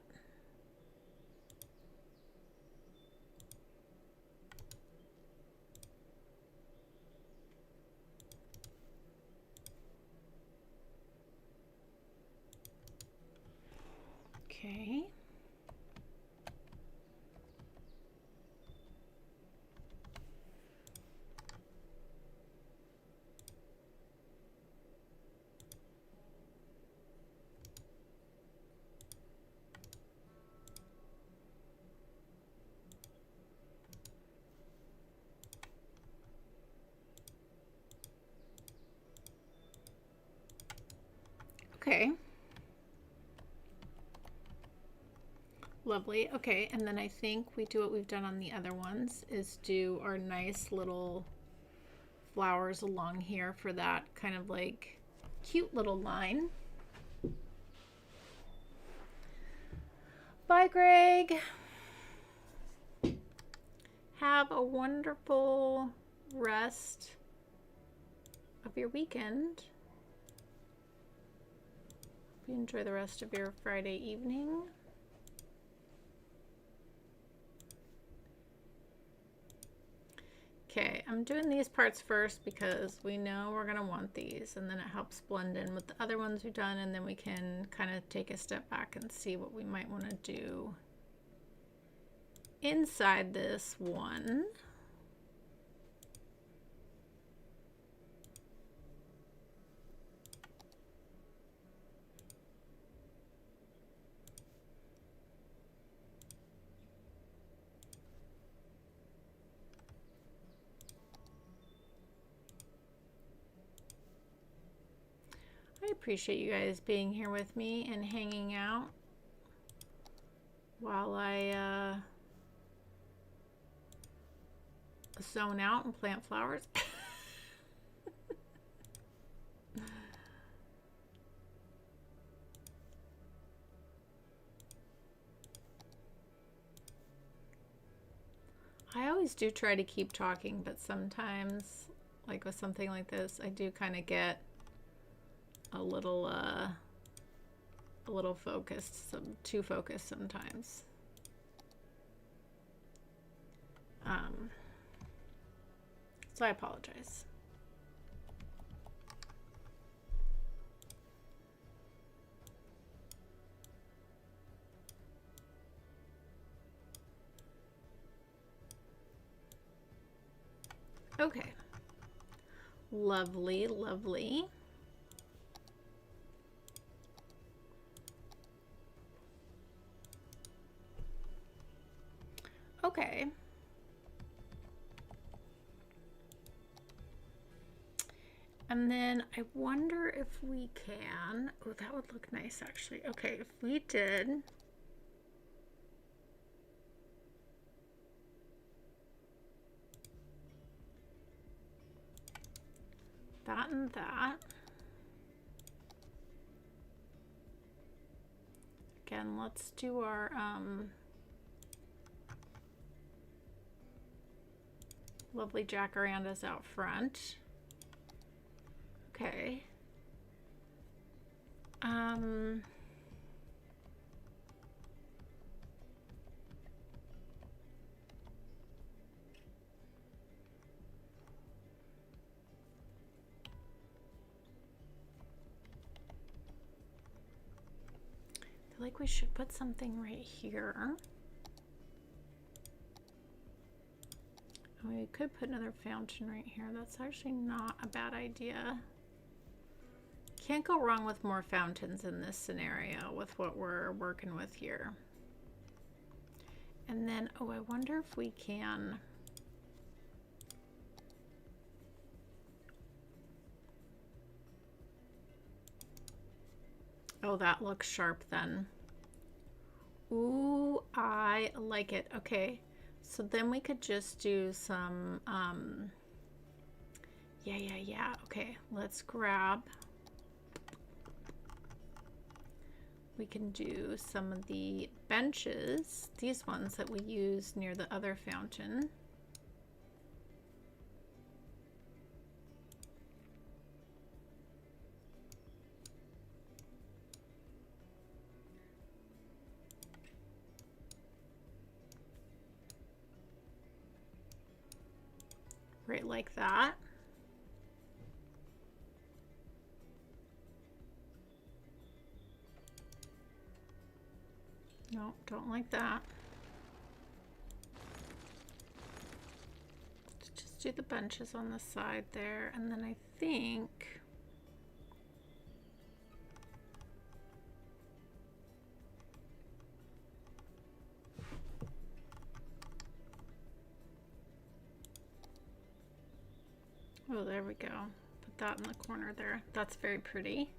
Okay. Okay. Lovely. Okay, and then I think we do what we've done on the other ones, is do our nice little flowers along here for that kind of like cute little line. Bye, Greg. Have a wonderful rest of your weekend. Hope you enjoy the rest of your Friday evening. Okay, I'm doing these parts first because we know we're gonna want these, and then it helps blend in with the other ones we've done, and then we can kind of take a step back and see what we might want to do inside this one. I appreciate you guys being here with me and hanging out while I zone out and plant flowers. I always do try to keep talking, but sometimes, like with something like this, I do kind of get a little focused, too focused sometimes. So I apologize. Okay. Lovely, lovely. Okay. And then I wonder if we can, oh, that would look nice actually. Okay, if we did that and that. Again, let's do our lovely jacarandas out front. Okay. I feel like we should put something right here. We could put another fountain right here. That's actually not a bad idea. Can't go wrong with more fountains in this scenario with what we're working with here. And then, oh, I wonder if we can. Oh, that looks sharp then. Ooh, I like it. Okay, so then we could just do some, yeah. Okay, let's grab. We can do some of the benches, these ones that we use near the other fountain. Right like that. No, don't like that. Just do the benches on the side there, and then I think oh, there we go. Put that in the corner there. That's very pretty.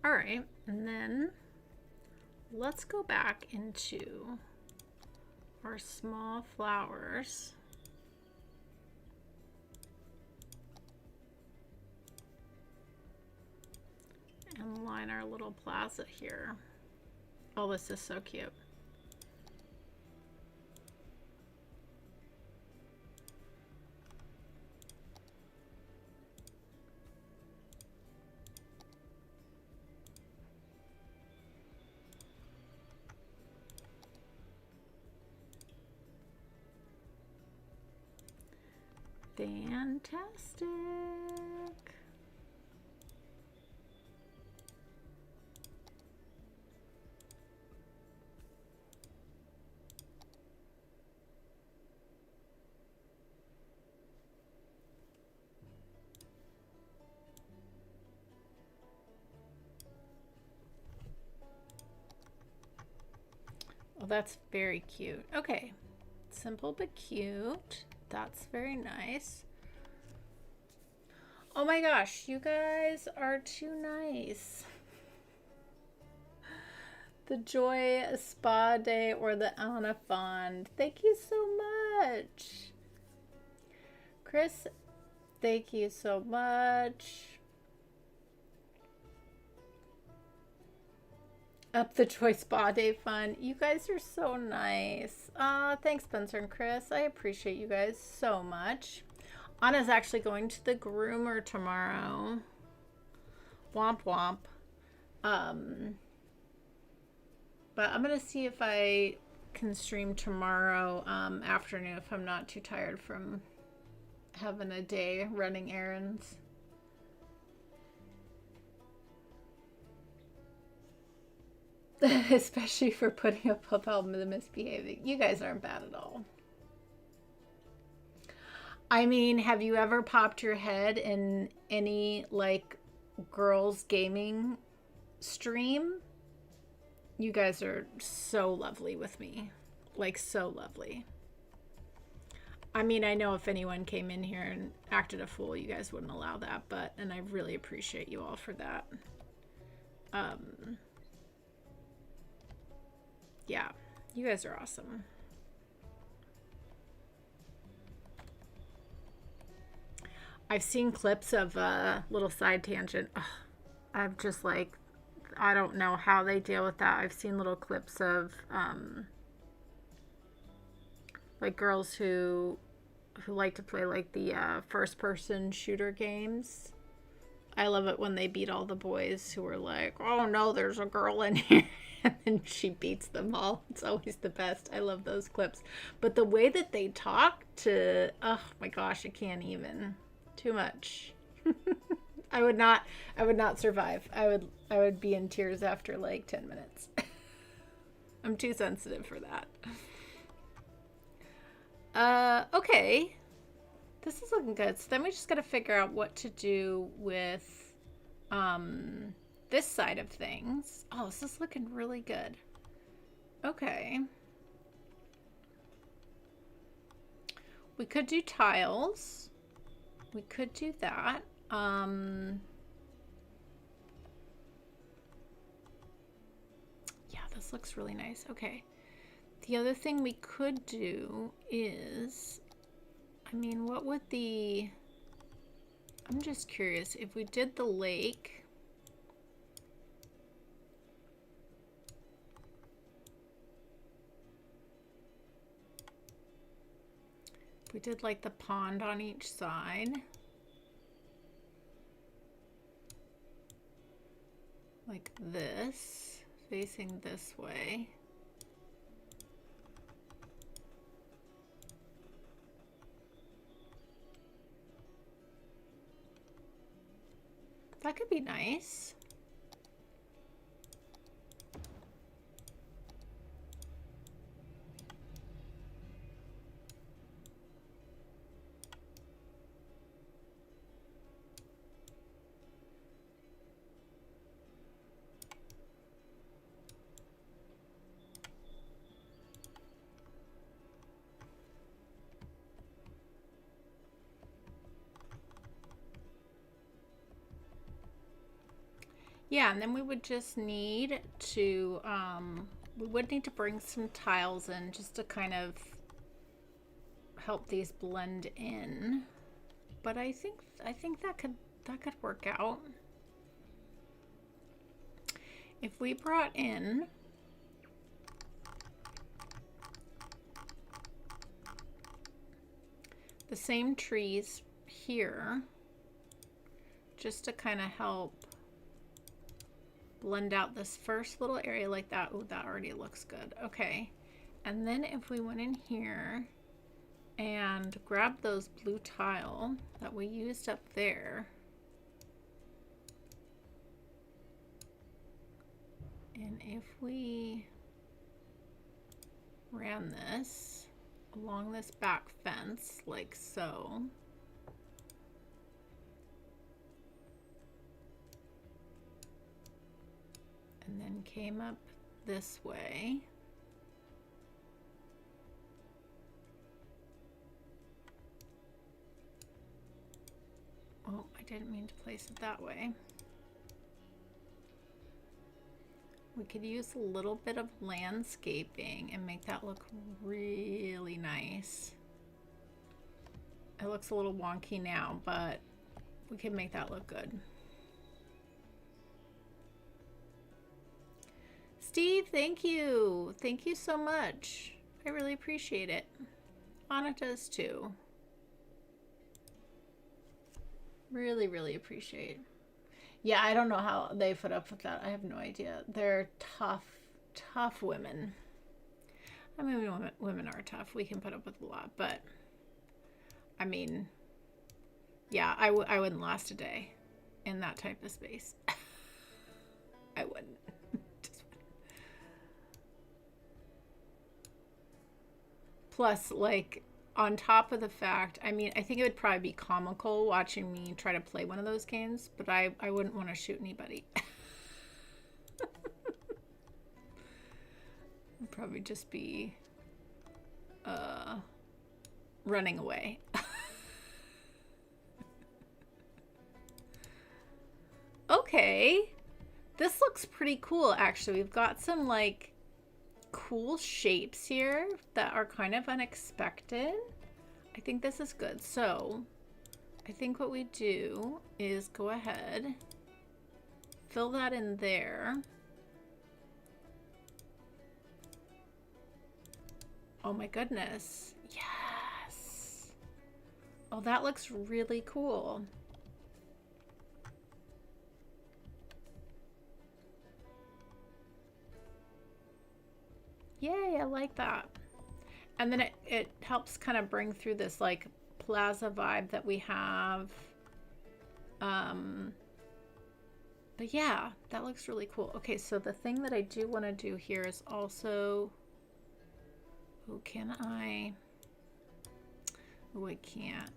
All right, and then let's go back into our small flowers. And line our little plaza here. Oh, this is so cute. Fantastic. Well, that's very cute. Okay. Simple but cute. That's very nice. Oh my gosh, you guys are too nice. The Joy Spa Day or the Anna Fund. Thank you so much. Chris, thank you so much. Up the Joy Spa Day Fund. You guys are so nice. Thanks, Spencer and Chris. I appreciate you guys so much. Anna's actually going to the groomer tomorrow. Womp womp. But I'm going to see if I can stream tomorrow afternoon if I'm not too tired from having a day running errands. Especially for putting up with all the misbehaving. You guys aren't bad at all. I mean, have you ever popped your head in any like girls gaming stream? You guys are so lovely with me. Like, so lovely. I mean, I know if anyone came in here and acted a fool, you guys wouldn't allow that, and I really appreciate you all for that. Yeah, you guys are awesome. I've seen clips of little side tangent. Ugh, I'm just like, I don't know how they deal with that. I've seen little clips of like girls who like to play like the first person shooter games. I love it when they beat all the boys who are like, oh no, there's a girl in here. And then she beats them all. It's always the best. I love those clips. But the way that they talk to, oh my gosh, I can't even. Too much. I would not survive. I would be in tears after like 10 minutes. I'm too sensitive for that. Okay. This is looking good. So then we just got to figure out what to do with this side of things. Oh, this is looking really good. Okay. We could do tiles. We could do that. Yeah, this looks really nice. Okay. The other thing we could do is, I mean, what would the, I'm just curious, if we did the lake, if we did like the pond on each side, like this, facing this way. That could be nice. Yeah, and then we would just need to, we would need to bring some tiles in just to kind of help these blend in. But I think that could work out. If we brought in the same trees here, just to kind of help blend out this first little area like that. Oh, that already looks good. Okay. And then if we went in here and grabbed those blue tile that we used up there, and if we ran this along this back fence like so, and then came up this way, oh, I didn't mean to place it that way. We could use a little bit of landscaping and make that look really nice. It looks a little wonky now, but we can make that look good. Steve, thank you. Thank you so much. I really appreciate it. Anna does too. Really, really appreciate it. Yeah, I don't know how they put up with that. I have no idea. They're tough, tough women. I mean, women are tough. We can put up with a lot, but I mean, yeah, I wouldn't last a day in that type of space. I wouldn't. Plus, like, on top of the fact, I mean, I think it would probably be comical watching me try to play one of those games, but I wouldn't want to shoot anybody. I'd probably just be running away. Okay. This looks pretty cool, actually. We've got some, like, cool shapes here that are kind of unexpected. I think this is good. So I think what we do is go ahead, fill that in there. Oh my goodness. Yes. Oh, that looks really cool. Yay, I like that. And then it helps kind of bring through this like plaza vibe that we have. But yeah, that looks really cool. Okay, so the thing that I do want to do here is also, oh, can I? Oh, I can't.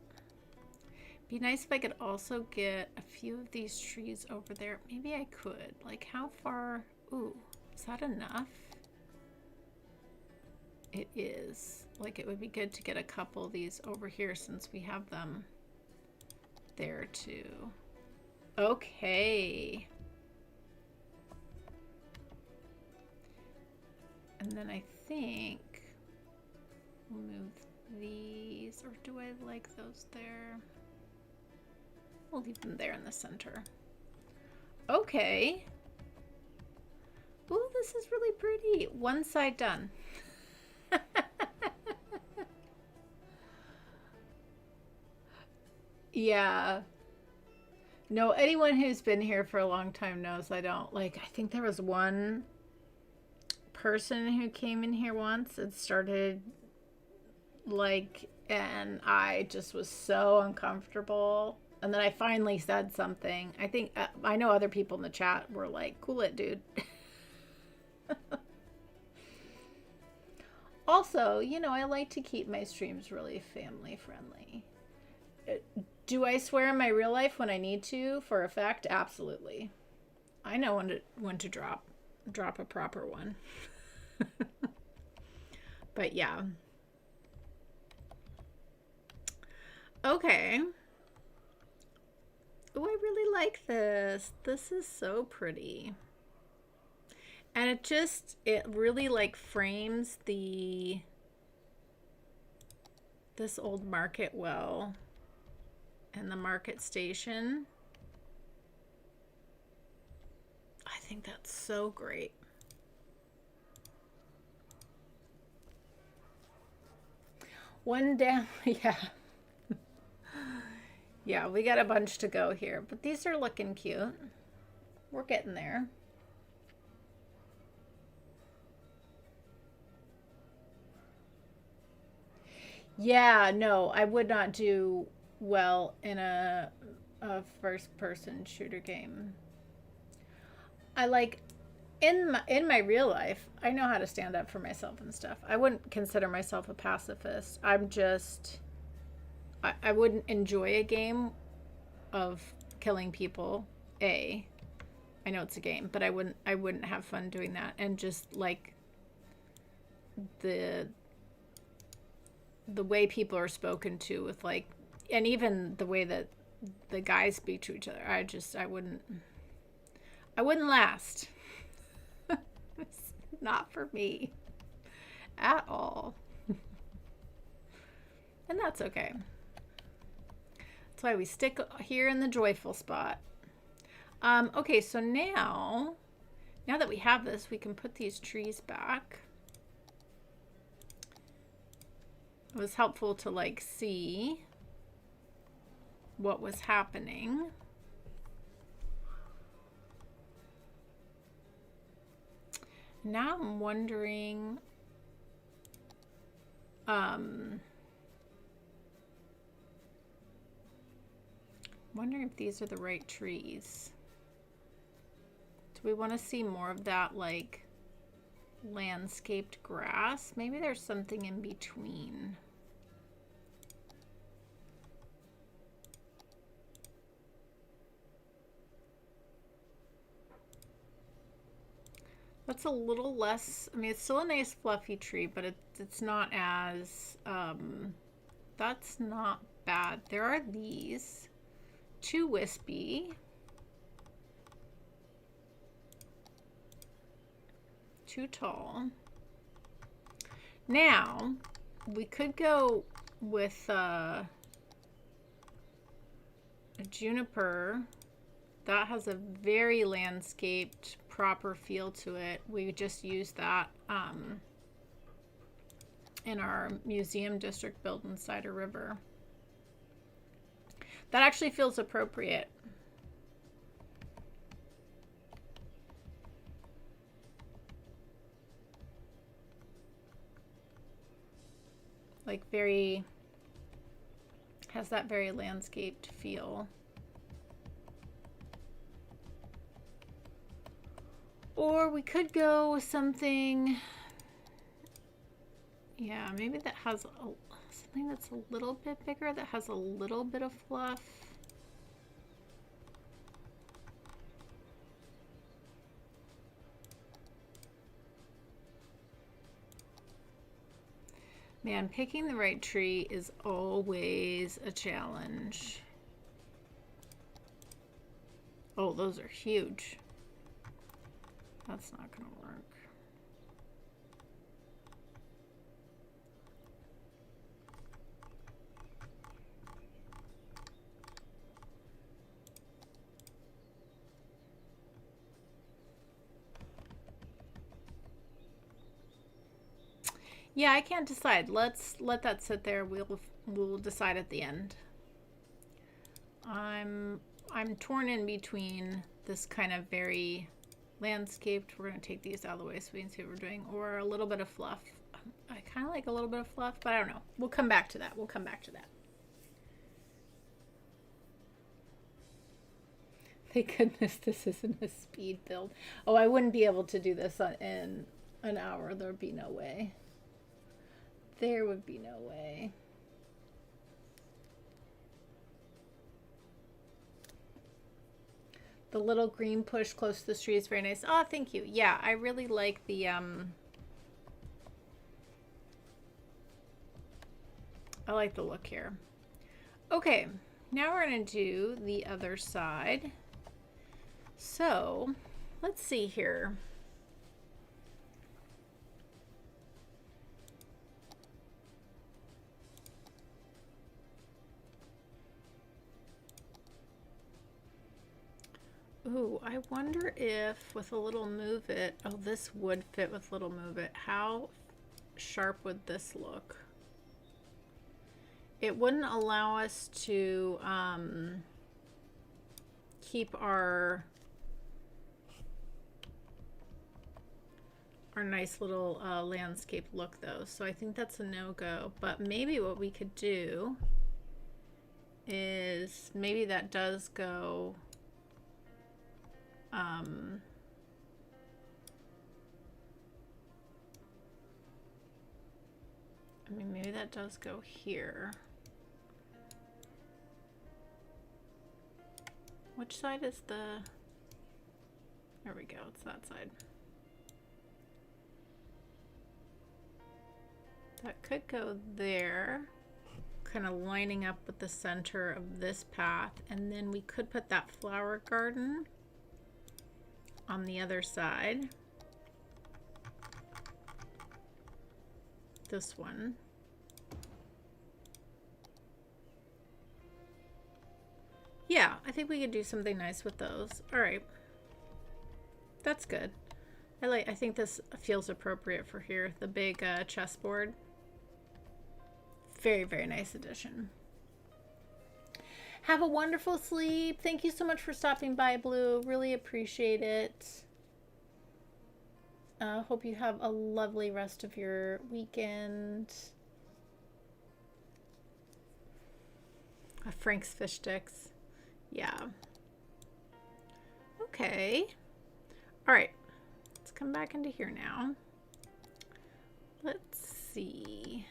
Be nice if I could also get a few of these trees over there. Maybe I could. Like, how far? Ooh, is that enough? It is. Like, it would be good to get a couple of these over here since we have them there too. Okay. And then I think we'll move these, or do I like those there? We'll leave them there in the center. Okay. Ooh, this is really pretty. One side done. Yeah. No, anyone who's been here for a long time knows I don't like. I think there was one person who came in here once and started like, and I just was so uncomfortable. And then I finally said something. I think I know other people in the chat were like, "Cool it, dude." Also, you know, I like to keep my streams really family friendly. Do I swear in my real life when I need to for effect? Absolutely. I know when to drop a proper one. But yeah. Okay. Oh, I really like this. This is so pretty. And it really like frames this old market well and the market station. I think that's so great. One down, yeah. Yeah, we got a bunch to go here, but these are looking cute. We're getting there. Yeah, no, I would not do well in a first-person shooter game. I like in my real life, I know how to stand up for myself and stuff. I wouldn't consider myself a pacifist. I'm just I wouldn't enjoy a game of killing people. I know it's a game, but I wouldn't have fun doing that. And just like the way people are spoken to with like, and even the way that the guys speak to each other, I wouldn't last. It's not for me at all. And that's okay. That's why we stick here in the joyful spot. Okay, so now that we have this, we can put these trees back. It was helpful to like see what was happening. Now I'm wondering, if these are the right trees. Do we want to see more of that like landscaped grass? Maybe there's something in between. That's a little less, I mean, it's still a nice fluffy tree, but it's not as, that's not bad. There are these, too wispy. Too tall. Now, we could go with a juniper. That has a very landscaped, proper feel to it. We just used that in our museum district built inside a river. That actually feels appropriate. Like has that very landscaped feel. Or we could go with something, yeah, maybe that has something that's a little bit bigger, that has a little bit of fluff. Man, picking the right tree is always a challenge. Oh, those are huge. That's not gonna work. Yeah, I can't decide. Let's let that sit there. We'll decide at the end. I'm torn in between this kind of very landscaped. We're going to take these out of the way so we can see what we're doing, or a little bit of fluff. I kind of like a little bit of fluff, but I don't know. We'll come back to that. Thank goodness this isn't a speed build. Oh, I wouldn't be able to do this in an hour. There'd be no way. There would be no way. The little green push close to the tree is very nice. Oh, thank you. Yeah, I really like the I like the look here. Okay, Now we're going to do the other side. So let's see here. Ooh, I wonder if with a little move it, oh, this would fit with little move it. How sharp would this look? It wouldn't allow us to keep our nice little landscape look though. So I think that's a no-go, but maybe what we could do is maybe that does go I mean, maybe that does go here. Which side is the... There we go, it's that side. That could go there, kind of lining up with the center of this path, and then we could put that flower garden on the other side. This one. Yeah, I think we could do something nice with those. All right. That's good. I think this feels appropriate for here. The big chessboard. Very, very nice addition. Have a wonderful sleep. Thank you so much for stopping by, Blue. Really appreciate it. Hope you have a lovely rest of your weekend. Frank's fish sticks. Yeah. Okay. All right. Let's come back into here now. Let's see.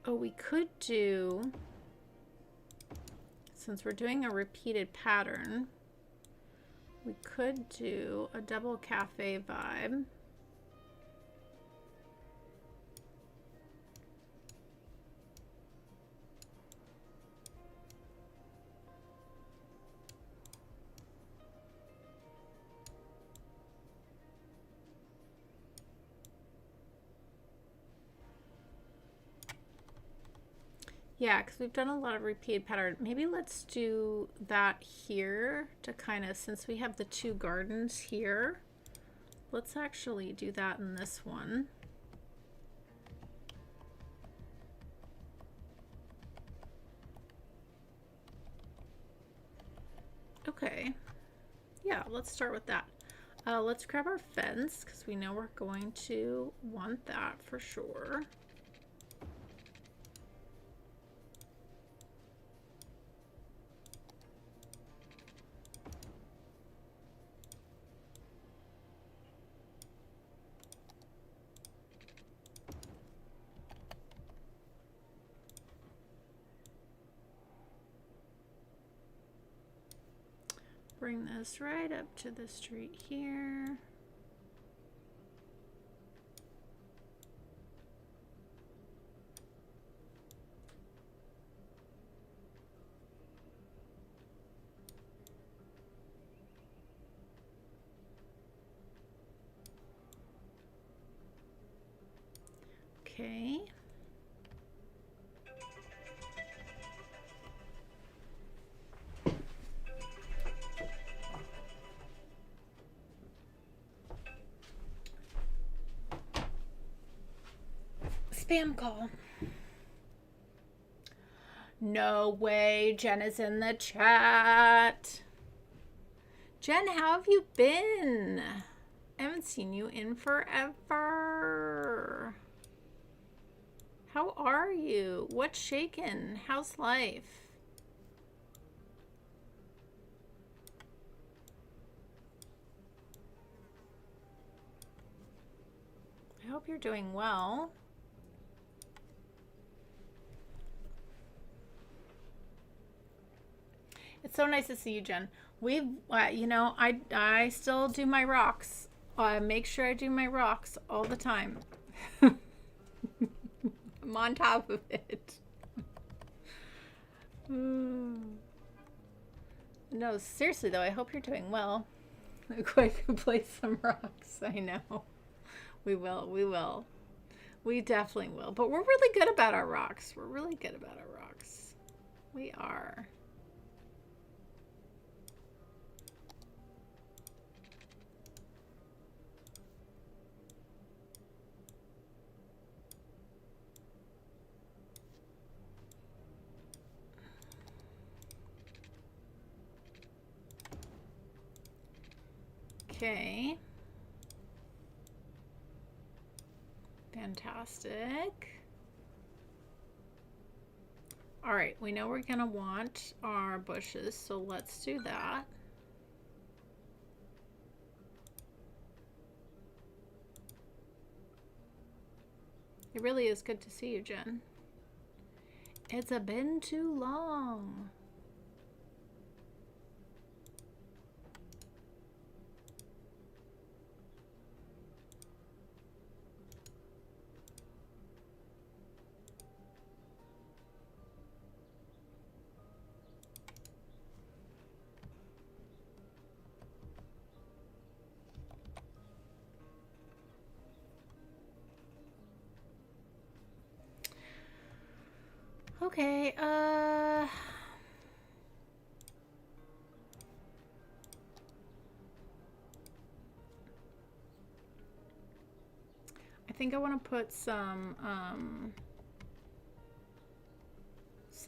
Oh, we could do, since we're doing a repeated pattern, we could do a double cafe vibe. Yeah, because we've done a lot of repeated pattern. Maybe let's do that here to kind of, since we have the two gardens here, let's actually do that in this one. Okay. Yeah, let's start with that. Let's grab our fence because we know we're going to want that for sure. Bring this right up to the street here. Okay. Spam call. No way, Jen is in the chat. Jen, how have you been? I haven't seen you in forever. How are you? What's shaking? How's life? I hope you're doing well. It's so nice to see you, Jen. We've, you know, I still do my rocks. Make sure I do my rocks all the time. I'm I'm on top of it. No, seriously though, I hope you're doing well. Quick, place some rocks. I know. We will. We will. We definitely will. But we're really good about our rocks. We're really good about our rocks. We are. Okay. Fantastic. All right, we know we're gonna want our bushes, so let's do that. It really is good to see you, Jen. It's been too long. Okay, I think I want to put some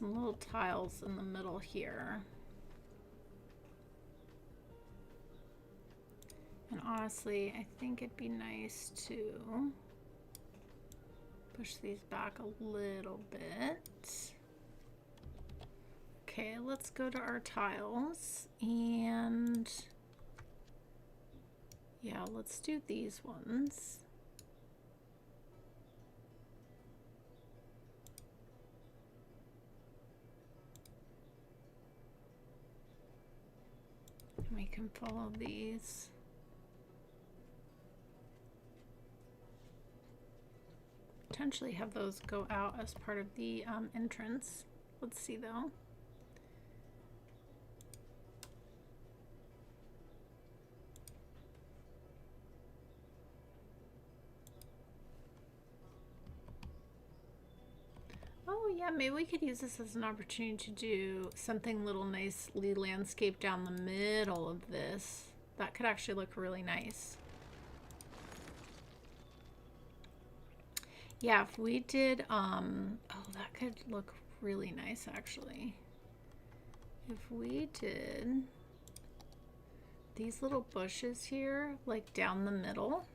little tiles in the middle here. And honestly, I think it'd be nice to push these back a little bit. Okay, let's go to our tiles and yeah, let's do these ones. We can follow these. Potentially have those go out as part of the entrance. Let's see though. Oh yeah, maybe we could use this as an opportunity to do something little nicely landscaped down the middle of this. That could actually look really nice. Yeah, if we did, oh, that could look really nice actually. If we did these little bushes here, like down the middle.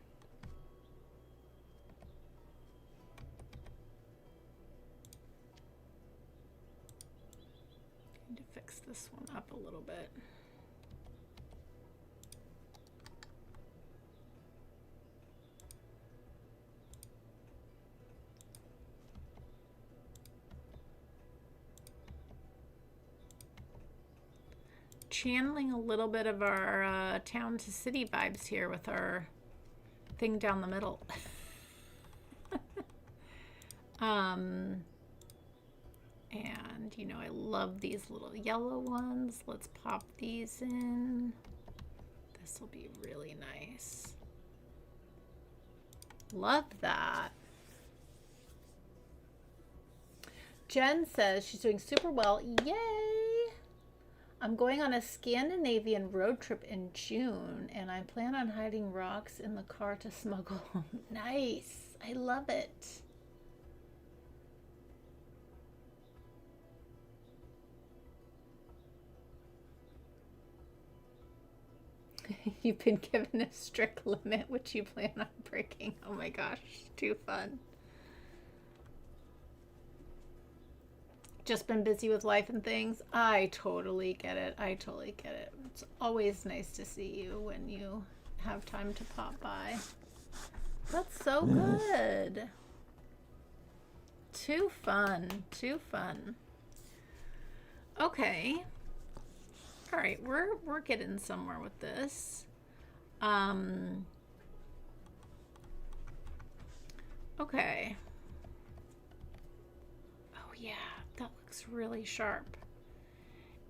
Need to fix this one up a little bit. Channeling a little bit of our town to city vibes here with our thing down the middle. And you know, I love these little yellow ones. Let's pop these in. This will be really nice. Love that. Jen says she's doing super well. Yay! I'm going on a Scandinavian road trip in June, and I plan on hiding rocks in the car to smuggle home. Nice. I love it. You've been given a strict limit, which you plan on breaking. Oh my gosh, too fun. Just been busy with life and things. I totally get it. I totally get it. It's always nice to see you when you have time to pop by. That's so good. Too fun. Too fun. Okay. All right, we're getting somewhere with this. Okay. looks really sharp.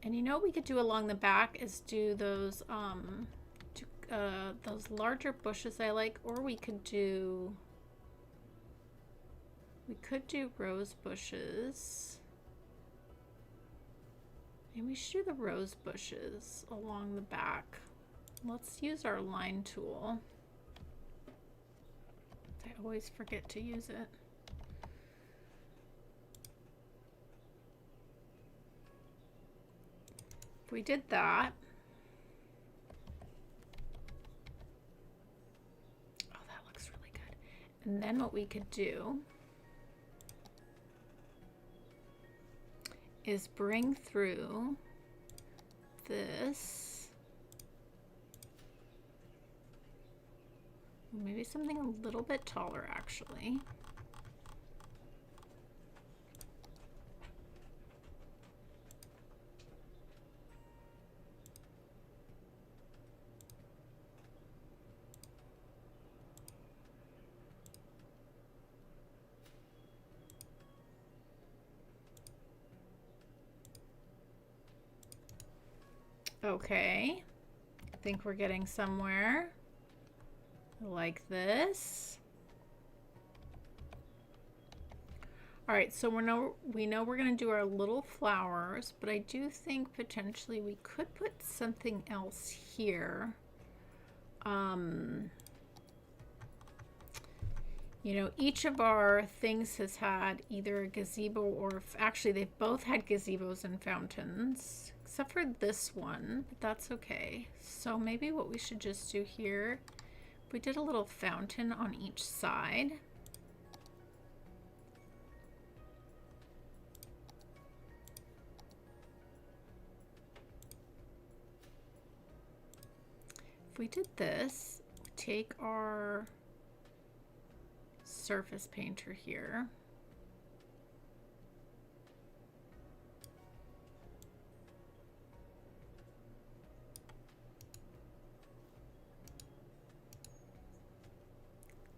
And you know what we could do along the back is do those larger bushes I like, or we could do rose bushes. Maybe we should do the rose bushes along the back. Let's use our line tool. I always forget to use it. If we did that, oh, that looks really good. And then what we could do is bring through this, maybe something a little bit taller actually. Okay, I think we're getting somewhere. Like this. All right, so we know we're going to do our little flowers, but I do think potentially we could put something else here. You know, each of our things has had either a gazebo or actually they've both had gazebos and fountains, except for this one, but that's okay. So maybe what we should just do here, we did a little fountain on each side. If we did this, take our surface painter here.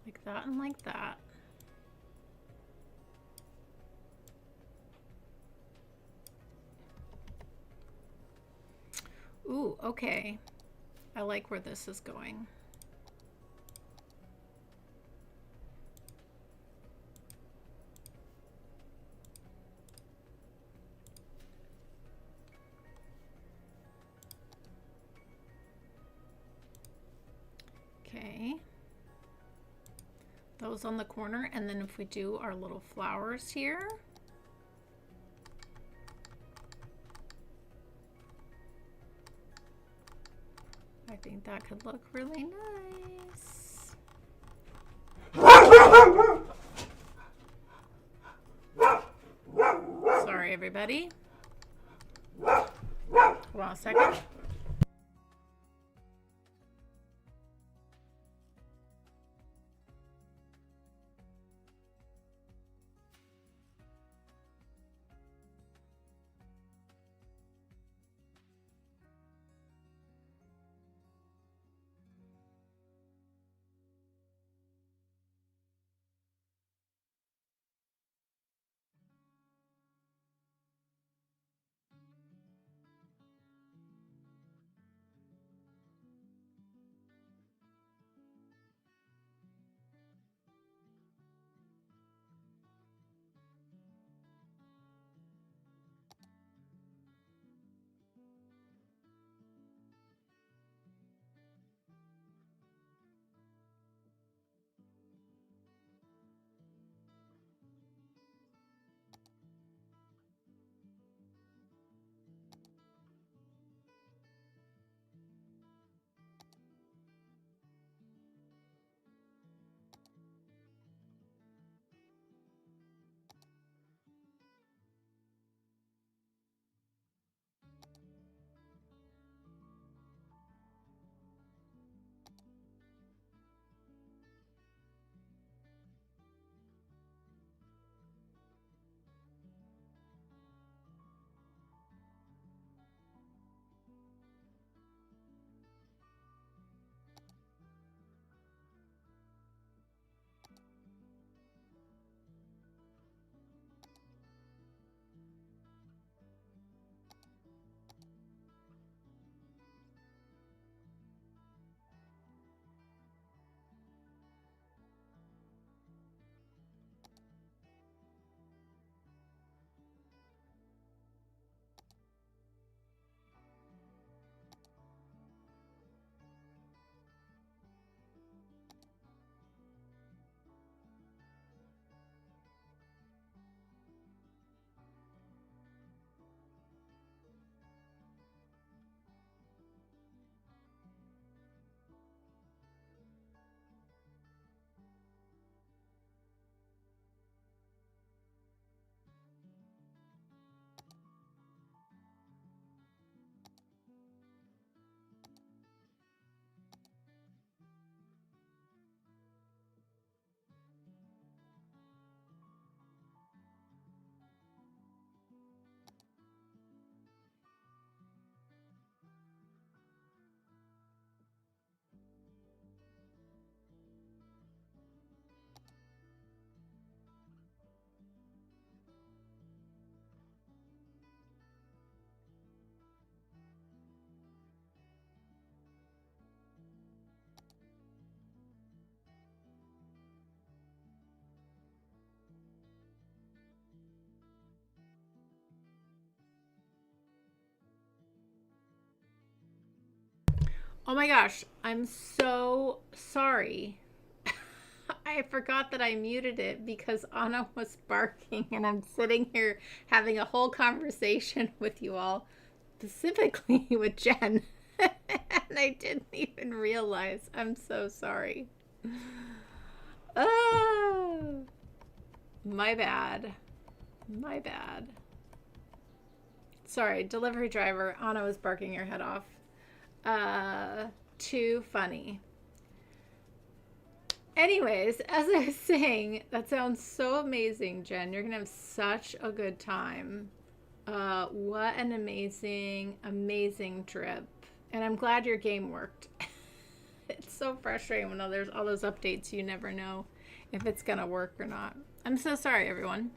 Like that and like that. Ooh, okay. I like where this is going. Okay. Those on the corner, and then if we do our little flowers here. I think that could look really nice. Sorry, everybody. Hold on a second. Oh my gosh, I'm so sorry. I forgot that I muted it because Anna was barking and I'm sitting here having a whole conversation with you all, specifically with Jen. And I didn't even realize. I'm so sorry. Oh, my bad. My bad. Sorry, delivery driver. Anna was barking your head off. Too funny. Anyways, as I was saying, that sounds so amazing, Jen. You're gonna have such a good time. What an amazing, amazing trip. And I'm glad your game worked. It's so frustrating when there's all those updates. You never know if it's gonna work or not. I'm so sorry, everyone.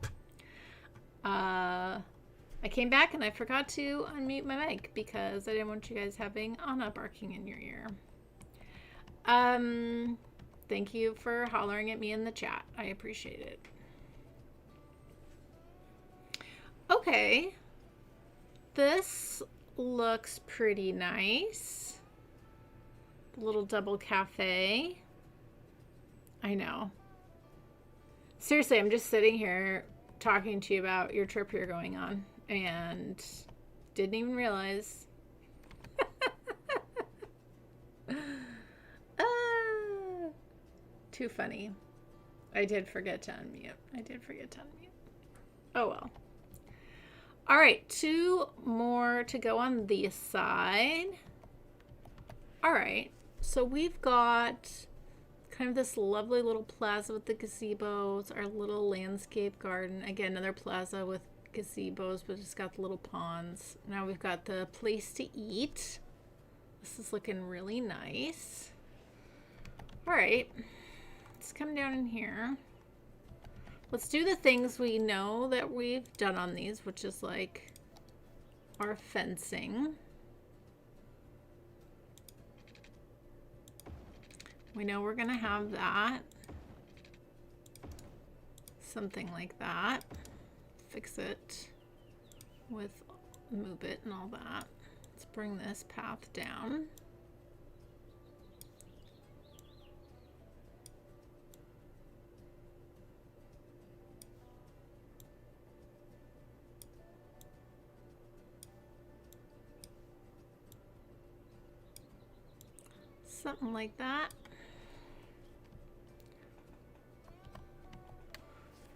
I came back and I forgot to unmute my mic because I didn't want you guys having Anna barking in your ear. Thank you for hollering at me in the chat. I appreciate it. Okay. This looks pretty nice. Little double cafe. I know. Seriously, I'm just sitting here talking to you about your trip you're going on and didn't even realize. Too funny. I did forget to unmute. Oh well. All right, 2 more to go on this side. All right, so we've got kind of this lovely little plaza with the gazebos, our little landscape garden. Again, another plaza with gazebos, but it's got the little ponds. Now we've got the place to eat. This is looking really nice. All right, let's come down in here. Let's do the things we know that we've done on these, which is like our fencing. We know we're gonna have that. Something like that. Fix it with move it and all that. Let's bring this path down. Something like that.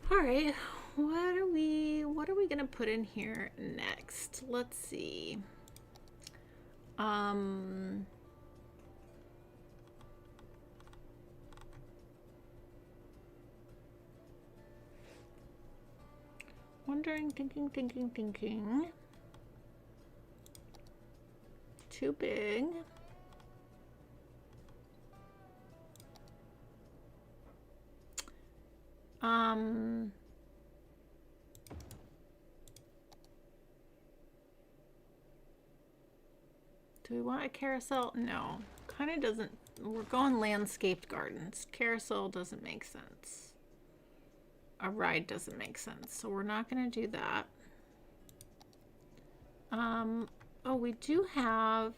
All right, what are we gonna put in here next? Let's see. Wondering, thinking. Too big. Do we want a carousel? No, kind of doesn't. We're going landscaped gardens. Carousel doesn't make sense. A ride doesn't make sense, so we're not going to do that. Oh, we do have.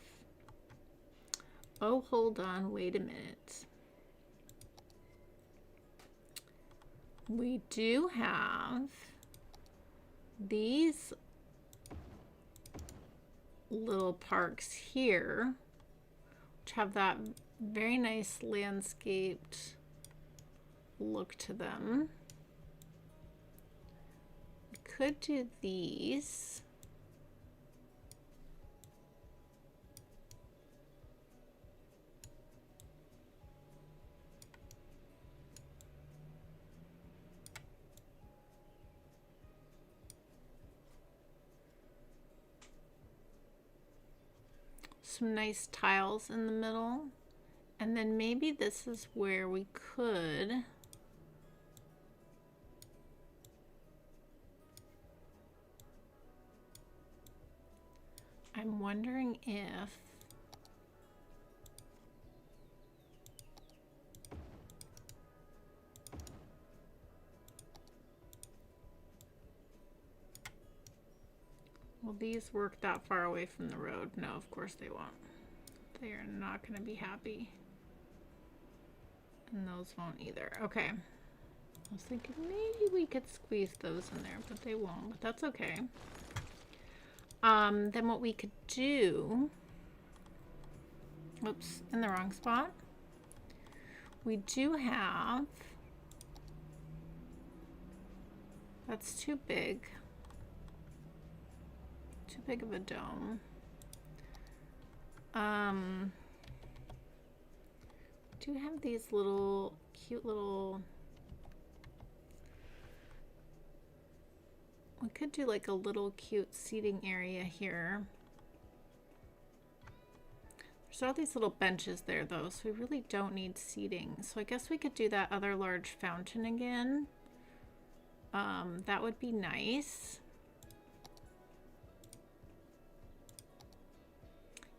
Oh, hold on. Wait a minute. We do have these little parks here, which have that very nice landscaped look to them. We could do these. Some nice tiles in the middle, and then maybe this is where we could I'm wondering if will these work that far away from the road? No, of course they won't. They are not going to be happy. And those won't either. Okay. I was thinking maybe we could squeeze those in there, but they won't. But that's okay. Then what we could do... Oops, in the wrong spot. We do have... That's too big. Too big of a dome. Do have these little cute little... We could do like a little cute seating area here. There's all these little benches there though, so we really don't need seating. So I guess we could do that other large fountain again. That would be nice.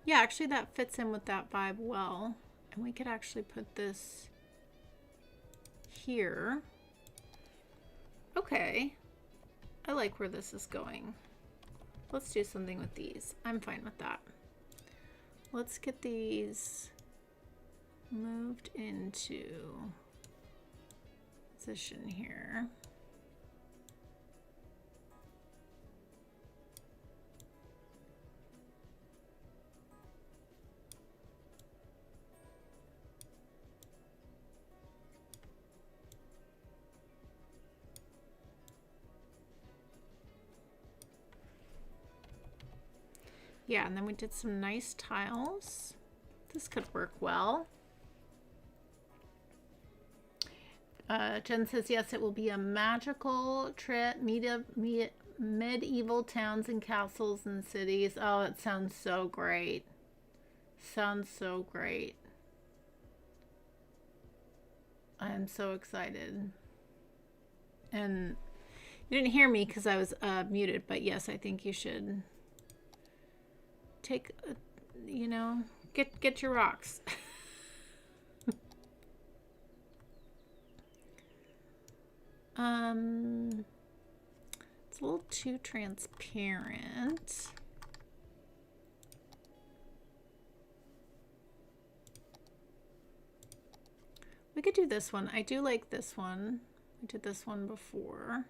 Yeah, actually that fits in with that vibe well. And we could actually put this here. Okay. I like where this is going. Let's do something with these. I'm fine with that. Let's get these moved into position here. Yeah, and then we did some nice tiles. This could work well. Jen says, yes, it will be a magical trip. Medieval towns and castles and cities. Oh, it sounds so great. Sounds so great. I am so excited. And you didn't hear me because I was muted, but yes, I think you should... Take, you know, get your rocks. It's a little too transparent. We could do this one. I do like this one. We did this one before.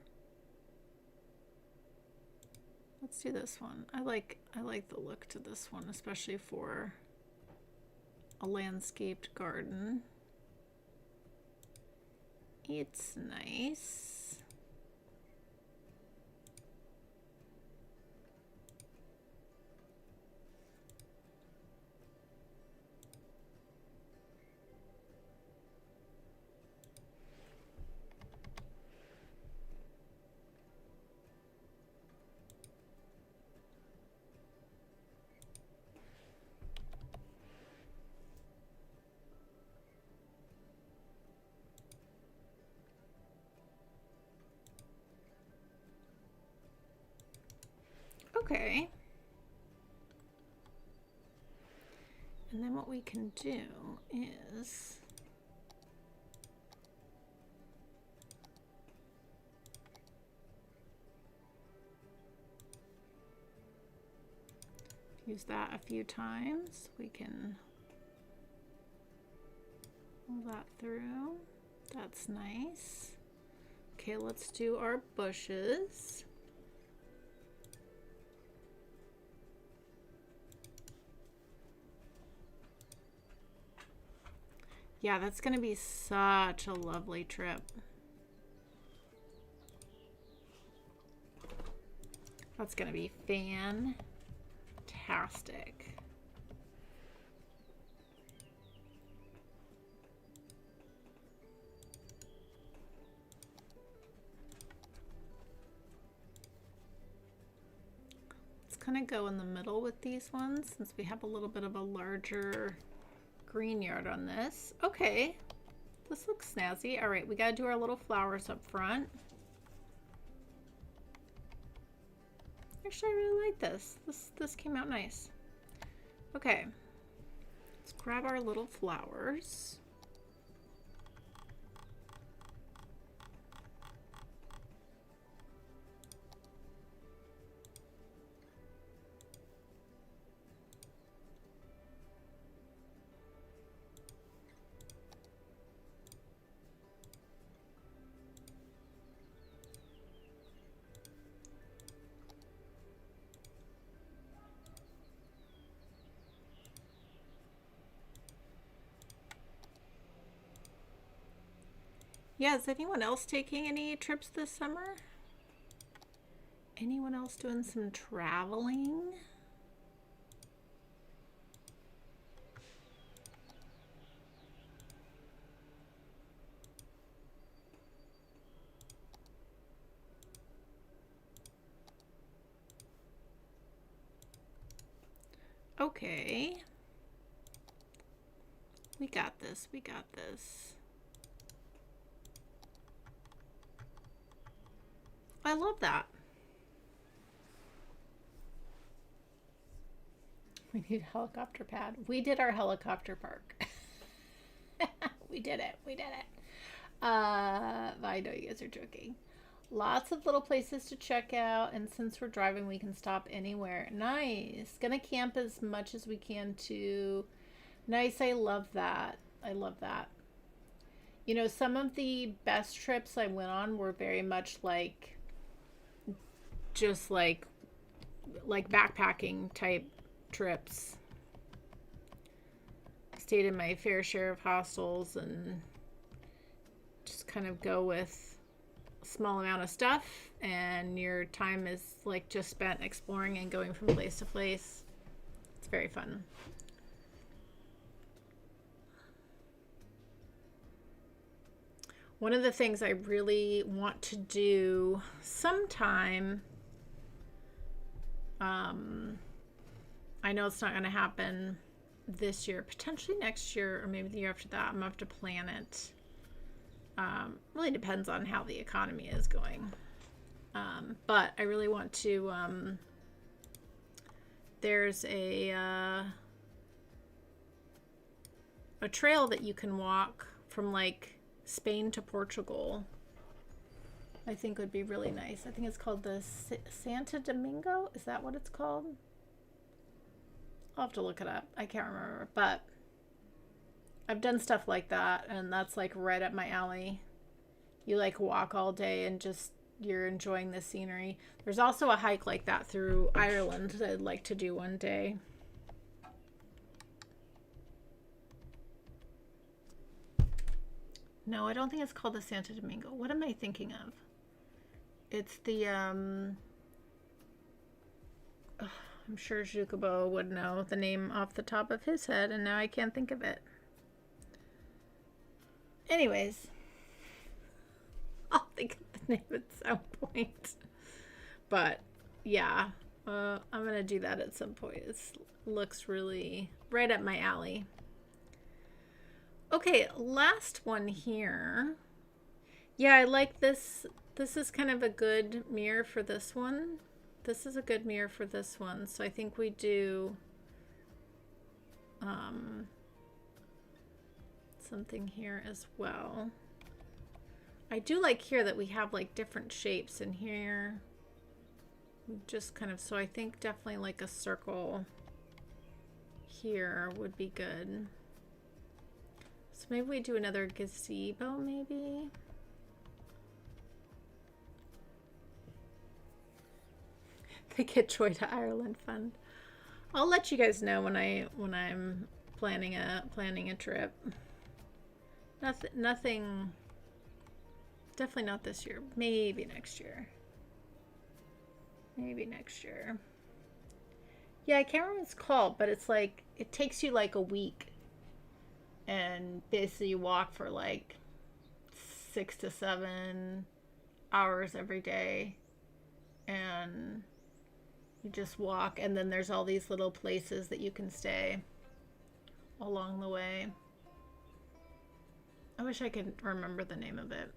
Let's do this one. I like the look to this one, especially for a landscaped garden. It's nice. Okay. And then what we can do is use that a few times. We can pull that through. That's nice. Okay, let's do our bushes. Yeah, that's going to be such a lovely trip. That's going to be fantastic. Let's kind of go in the middle with these ones since we have a little bit of a larger green yard on this. Okay, this looks snazzy. All right, we got to do our little flowers up front. Actually, I really like this. This came out nice. Okay, let's grab our little flowers. Yeah, is anyone else taking any trips this summer? Anyone else doing some traveling? Okay. We got this. We got this. I love that. We need a helicopter pad. We did our helicopter park. We did it. We did it. I know you guys are joking. Lots of little places to check out, and since we're driving, we can stop anywhere. Nice. Gonna camp as much as we can too. Nice. I love that. I love that. You know, some of the best trips I went on were very much like just like backpacking type trips. Stayed in my fair share of hostels and just kind of go with a small amount of stuff, and your time is like just spent exploring and going from place to place. It's very fun. One of the things I really want to do sometime, I know it's not going to happen this year, potentially next year, or maybe the year after that. I'm going to have to plan it. Really depends on how the economy is going. But I really want to, there's a trail that you can walk from like Spain to Portugal. I think would be really nice. I think it's called the Santa Domingo. Is that what it's called? I'll have to look it up. I can't remember, but I've done stuff like that, and that's like right up my alley. You like walk all day and just you're enjoying the scenery. There's also a hike like that through Ireland that I'd like to do one day. No, I don't think it's called the Santa Domingo. What am I thinking of? It's the I'm sure Jukubo would know the name off the top of his head, and now I can't think of it. Anyways, I'll think of the name at some point. But yeah, I'm gonna do that at some point. It looks really right up my alley. Okay, last one here. Yeah, I like this. This is kind of a good mirror for this one. This is a good mirror for this one. So I think we do something here as well. I do like here that we have like different shapes in here. Just kind of, so I think definitely like a circle here would be good. So maybe we do another gazebo maybe. The Get Joy to Ireland Fund. I'll let you guys know when I'm planning a trip. Nothing. Definitely not this year. Maybe next year. Maybe next year. Yeah, I can't remember what it's called, but it's like it takes you like a week, and basically you walk for like 6 to 7 hours every day, and you just walk, and then there's all these little places that you can stay along the way. I wish I could remember the name of it.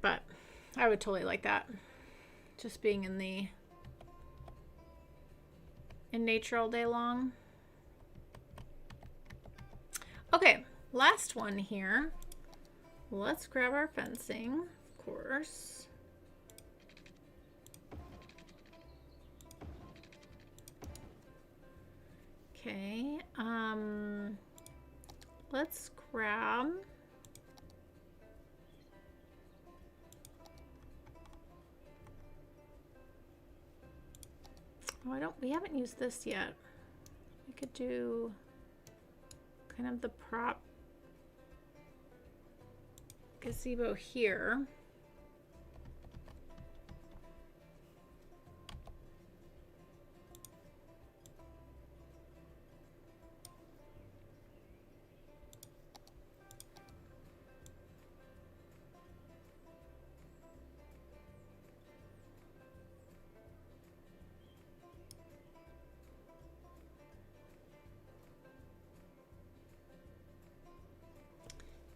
But I would totally like that. Just being in nature all day long. Okay, last one here. Let's grab our fencing, of course. Okay, let's grab we haven't used this yet. We could do kind of the prop gazebo here.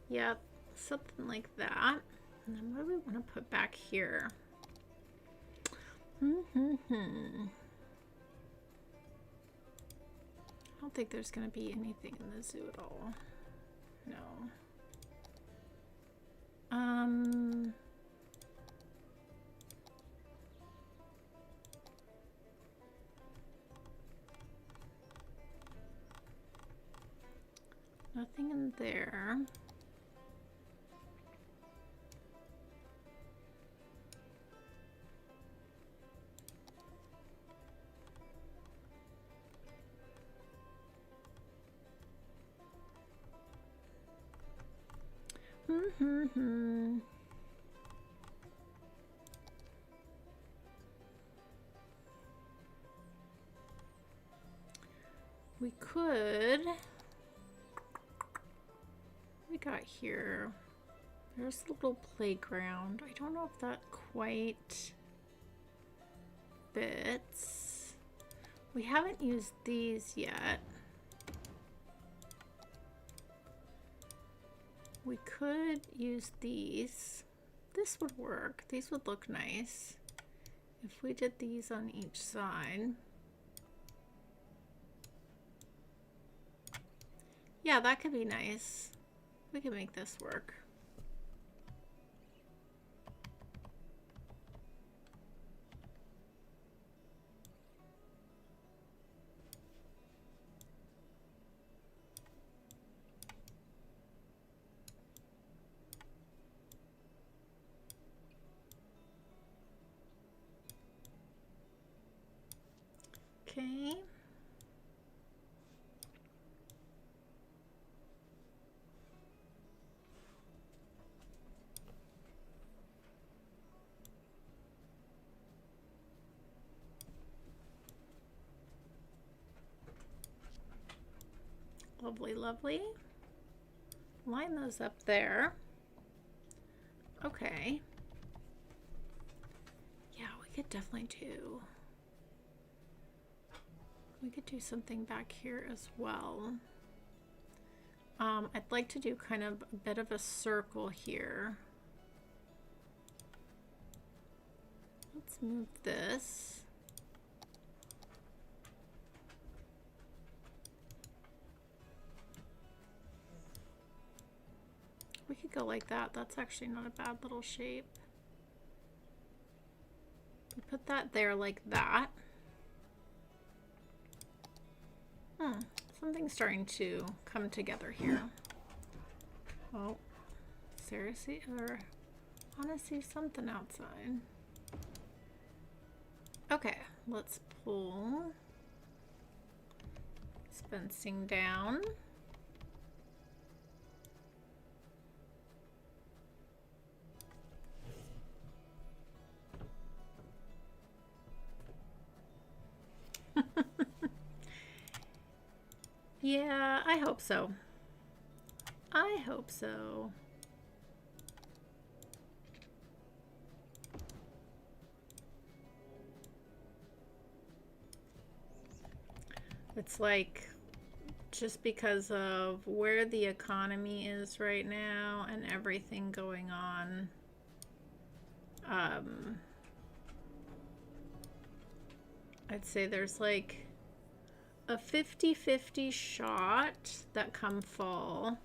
Yep, something like that. And then what do we want to put back here? I don't think there's going to be anything in the zoo at all. No. Nothing in there. We could. We got here. There's a little playground. I don't know if that quite fits. We haven't used these yet. We could use these. This would work. These would look nice if we did these on each side. Yeah, that could be nice. We can make this work. Okay. Lovely, lovely. Line those up there. Okay. Yeah, we could definitely do. We could do something back here as well. I'd like to do kind of a bit of a circle here. Let's move this. We could go like that. That's actually not a bad little shape. We put that there like that. Something's starting to come together here. Oh, seriously, or I want to see something outside. Okay, let's pull this fencing down. Yeah, I hope so. I hope so. It's like just because of where the economy is right now and everything going on, I'd say there's like a 50-50 shot that come fall,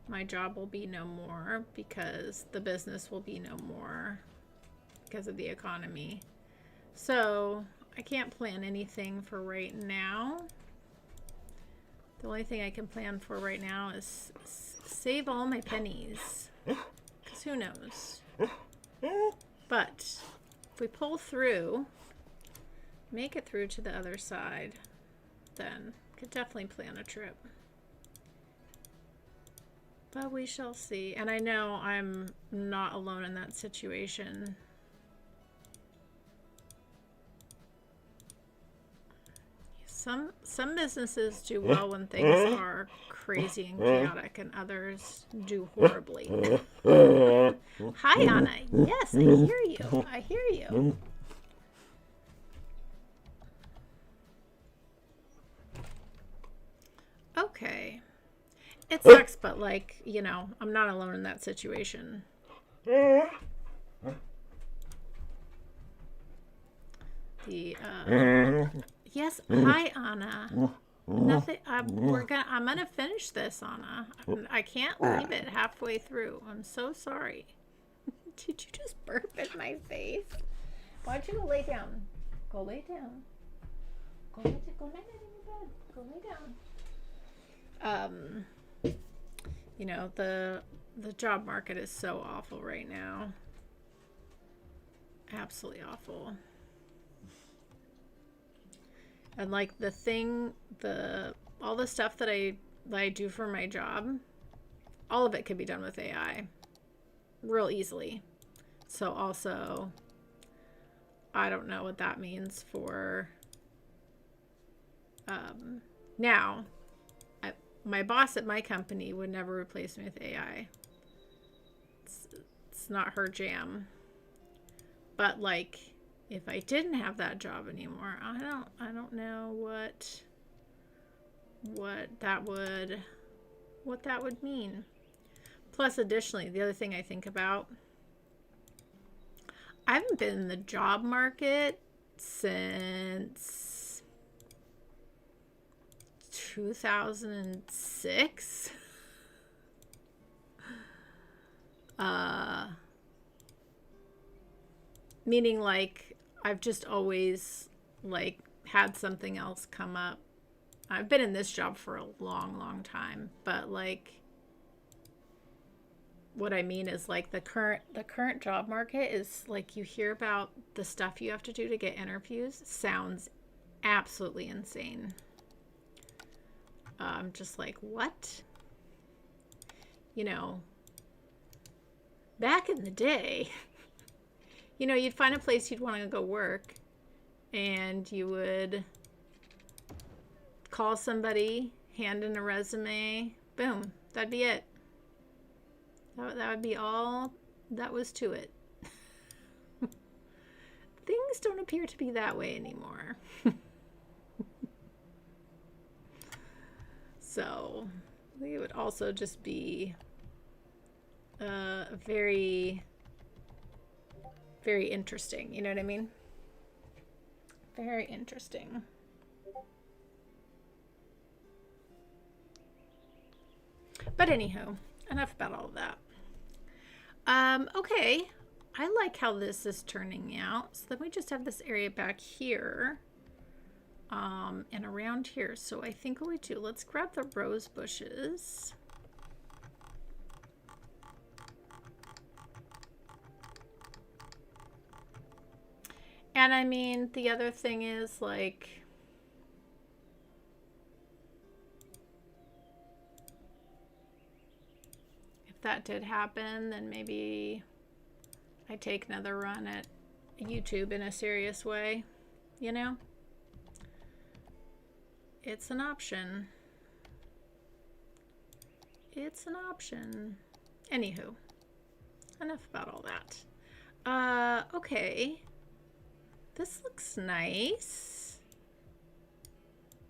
my job will be no more because the business will be no more because of the economy. So I can't plan anything for right now. The only thing I can plan for right now is save all my pennies, because who knows. But if we pull through, make it through to the other side, then could definitely plan a trip. But we shall see. And I know I'm not alone in that situation. Some businesses do well when things are crazy and chaotic, and others do horribly. Hi, Anna. Yes, I hear you. I hear you. Okay. It sucks, but like, you know, I'm not alone in that situation. The yes, hi Anna. Nothing. I'm gonna finish this, Anna. I can't leave it halfway through. I'm so sorry. Did you just burp in my face? Why don't you go lay down? Go lay down. Go lay down in your bed. Go lay down. You know, the job market is so awful right now. Absolutely awful. And like all the stuff that I do for my job, all of it could be done with AI real easily. So also, I don't know what that means for now. My boss at my company would never replace me with AI. It's not her jam. But like, if I didn't have that job anymore, I don't know what that would mean. Plus, additionally, the other thing I think about, I haven't been in the job market since 2006. Meaning like I've just always like had something else come up. I've been in this job for a long time, but like what I mean is like the current job market is like, you hear about the stuff you have to do to get interviews. Sounds absolutely insane. I'm just like, what? You know, back in the day, you know, you'd find a place you'd want to go work, and you would call somebody, hand in a resume, boom, that'd be it. That would be all that was to it. Things don't appear to be that way anymore. So, I think it would also just be very, very interesting. You know what I mean? Very interesting. But anywho, enough about all of that. Okay. I like how this is turning out. So then we just have this area back here. And around here. So I think what we do, let's grab the rose bushes. And I mean, the other thing is like, if that did happen, then maybe I take another run at YouTube in a serious way, you know? It's an option. It's an option. Anywho, enough about all that. Okay. This looks nice.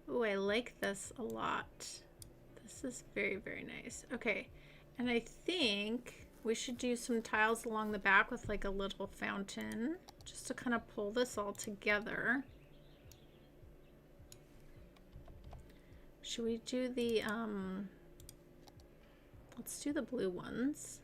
Oh, I like this a lot. This is very, very nice. Okay, and I think we should do some tiles along the back with like a little fountain, just to kind of pull this all together. Should we do the, let's do the blue ones.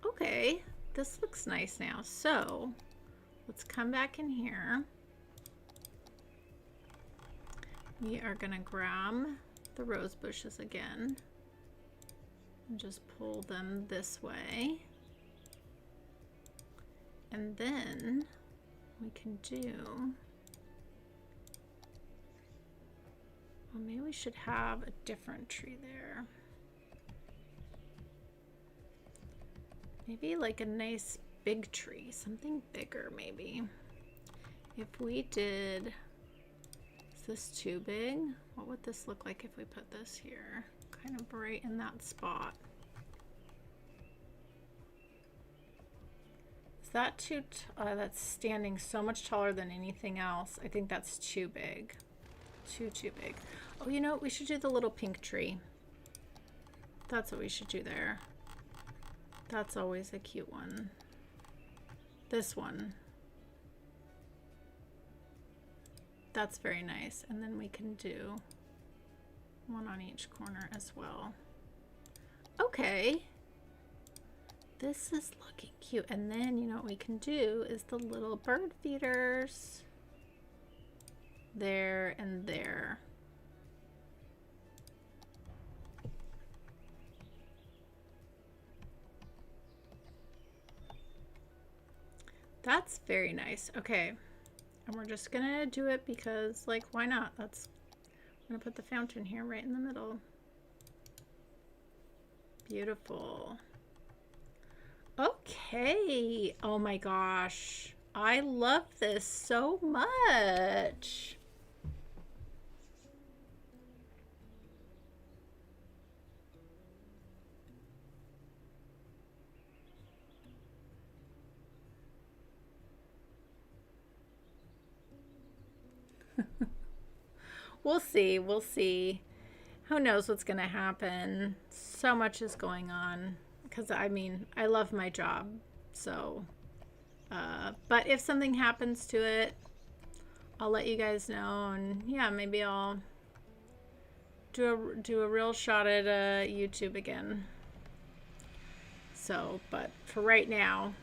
Okay, this looks nice now. So let's come back in here. We are gonna grab the rose bushes again and just pull them this way. And then we can do, well, maybe we should have a different tree there. Maybe like a nice big tree, something bigger maybe. If we did, is this too big? What would this look like if we put this here? Kind of right in that spot. Is that too, that's standing so much taller than anything else. I think that's too big. Too big. Oh, you know what? We should do the little pink tree. That's what we should do there. That's always a cute one. This one. That's very nice. And then we can do one on each corner as well. Okay. This is looking cute. And then, you know what we can do is the little bird feeders. There and there. That's very nice. Okay. And we're just gonna do it because, like, why not? I'm gonna put the fountain here right in the middle. Beautiful. Okay. Oh my gosh. I love this so much. We'll see. We'll see. Who knows what's going to happen? So much is going on. Because, I mean, I love my job. So, but if something happens to it, I'll let you guys know. And, yeah, maybe I'll do a real shot at YouTube again. So, but for right now,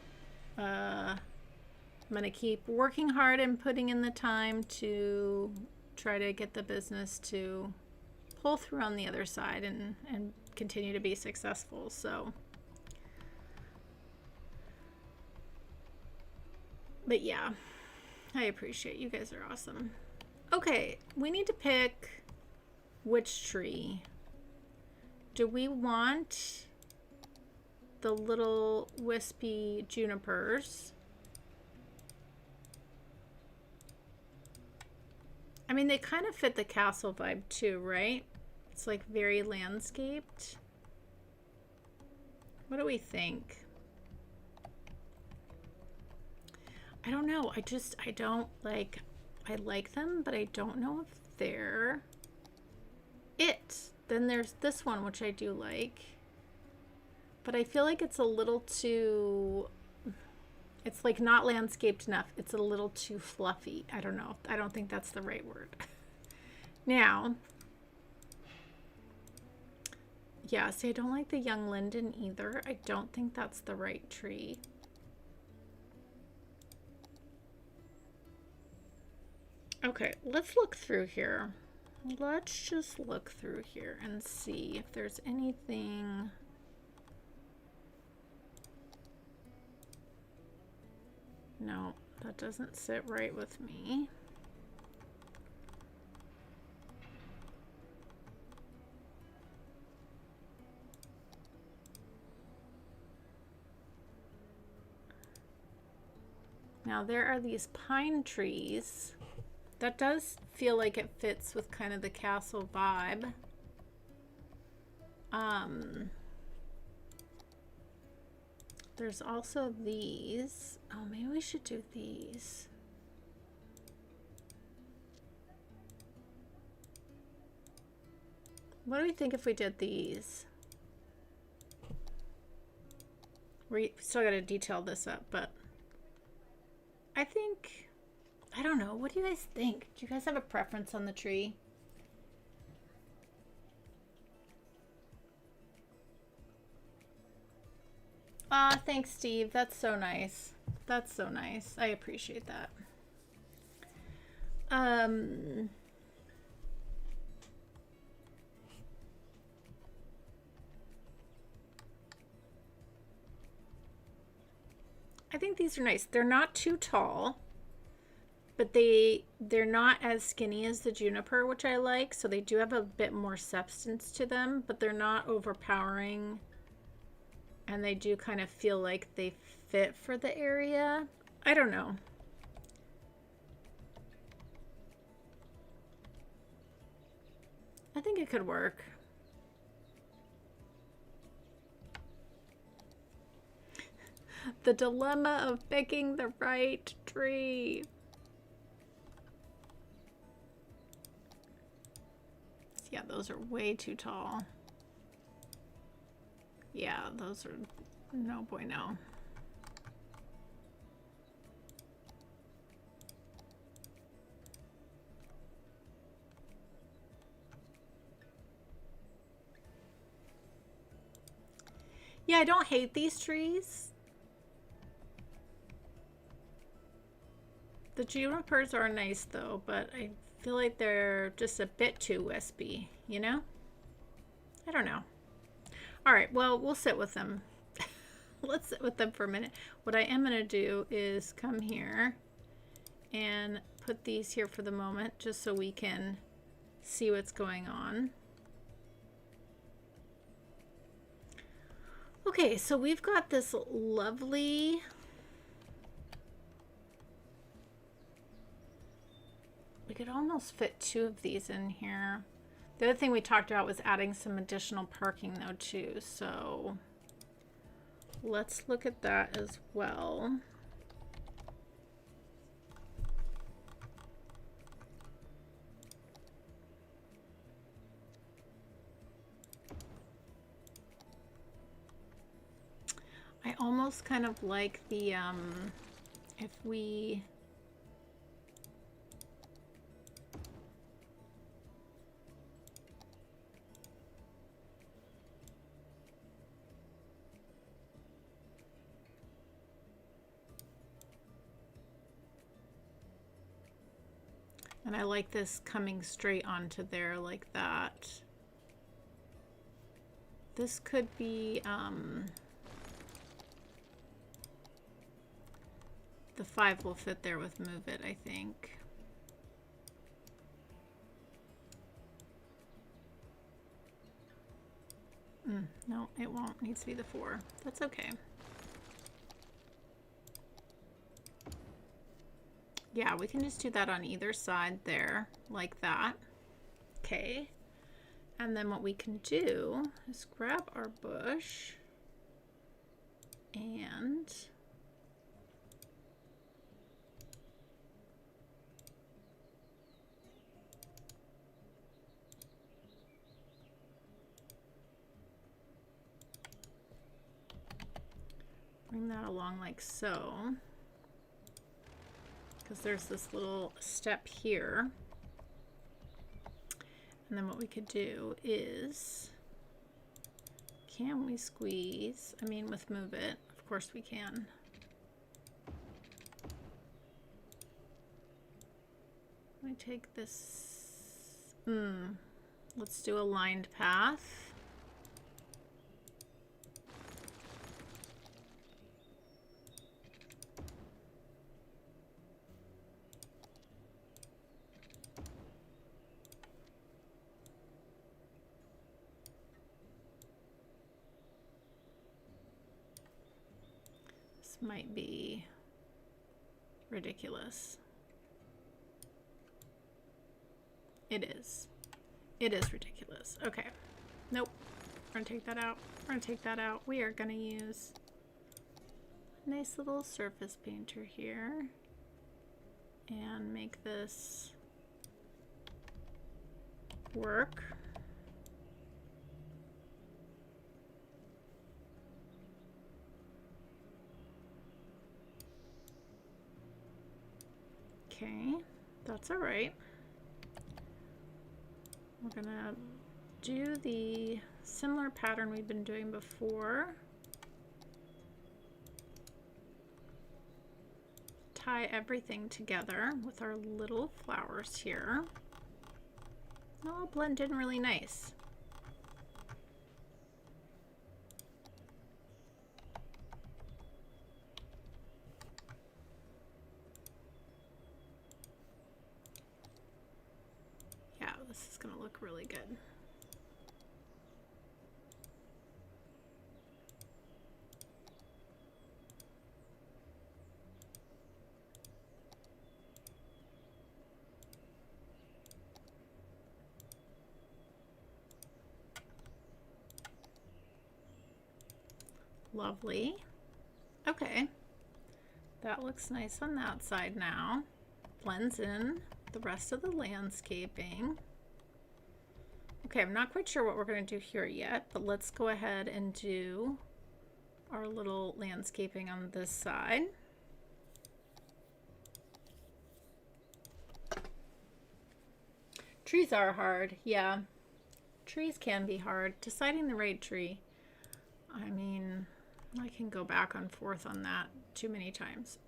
I'm going to keep working hard and putting in the time to try to get the business to pull through on the other side and continue to be successful. So, but yeah, I appreciate you guys are awesome. Okay, we need to pick which tree. Do we want the little wispy junipers? I mean, they kind of fit the castle vibe too, right? It's like very landscaped. What do we think? I don't know. I don't like, I like them, but I don't know if they're it. Then there's this one, which I do like. But I feel like it's a little too, it's like not landscaped enough. It's a little too fluffy. I don't know. I don't think that's the right word. Now, yeah, see, I don't like the young linden either. I don't think that's the right tree. Okay, let's look through here. Let's just look through here and see if there's anything. No, that doesn't sit right with me. Now there are these pine trees. That does feel like it fits with kind of the castle vibe. There's also these. Oh, maybe we should do these. What do we think if we did these? We still got to detail this up, but I think I don't know. What do you guys think? Do you guys have a preference on the tree? Ah, thanks, Steve. That's so nice. That's so nice. I appreciate that. I think these are nice. They're not too tall, but they're not as skinny as the juniper, which I like. So they do have a bit more substance to them, but they're not overpowering. And they do kind of feel like they fit for the area. I don't know. I think it could work. The dilemma of picking the right tree. Yeah, those are way too tall. Yeah, those are no bueno. Yeah, I don't hate these trees. The junipers are nice though, but I feel like they're just a bit too wispy, you know? I don't know. All right, well, we'll sit with them. Let's sit with them for a minute. What I am going to do is come here and put these here for the moment just so we can see what's going on. Okay, so we've got this lovely we could almost fit 2 of these in here. The other thing we talked about was adding some additional parking though too, so let's look at that as well. I almost kind of like the if we and I like this coming straight onto there like that. This could be the 5 will fit there with Move It, I think. No, it won't. It needs to be the 4. That's okay. Yeah, we can just do that on either side there, like that. Okay. And then what we can do is grab our bush and bring that along like so, because there's this little step here. And then what we could do is, can we squeeze? I mean, with Move It, of course we can. Let me take this. Let's do a lined path. Might be ridiculous. It is. It is ridiculous. Okay. Nope. We're gonna take that out. We're gonna take that out. We are gonna use a nice little surface painter here and make this work. Okay, that's all right. We're gonna do the similar pattern we've been doing before. Tie everything together with our little flowers here. All blend in really nice. Yeah, this is going to look really good. Lovely. Okay, that looks nice on that side now. Blends in the rest of the landscaping. Okay, I'm not quite sure what we're going to do here yet, but let's go ahead and do our little landscaping on this side. Trees are hard, yeah. Trees can be hard. Deciding the right tree. I mean, I can go back and forth on that too many times.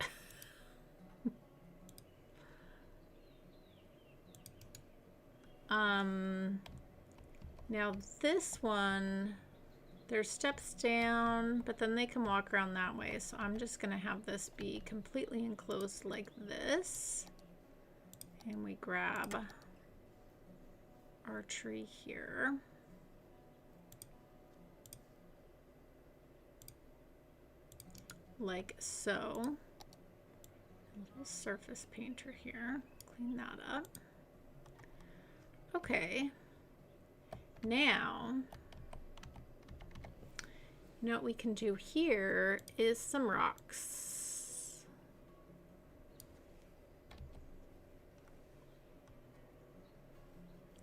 Now this one, there's steps down, but then they can walk around that way. So I'm just gonna have this be completely enclosed like this. And we grab our tree here. Like so. A little surface painter here. Clean that up. Okay. Now, you know what we can do here is some rocks.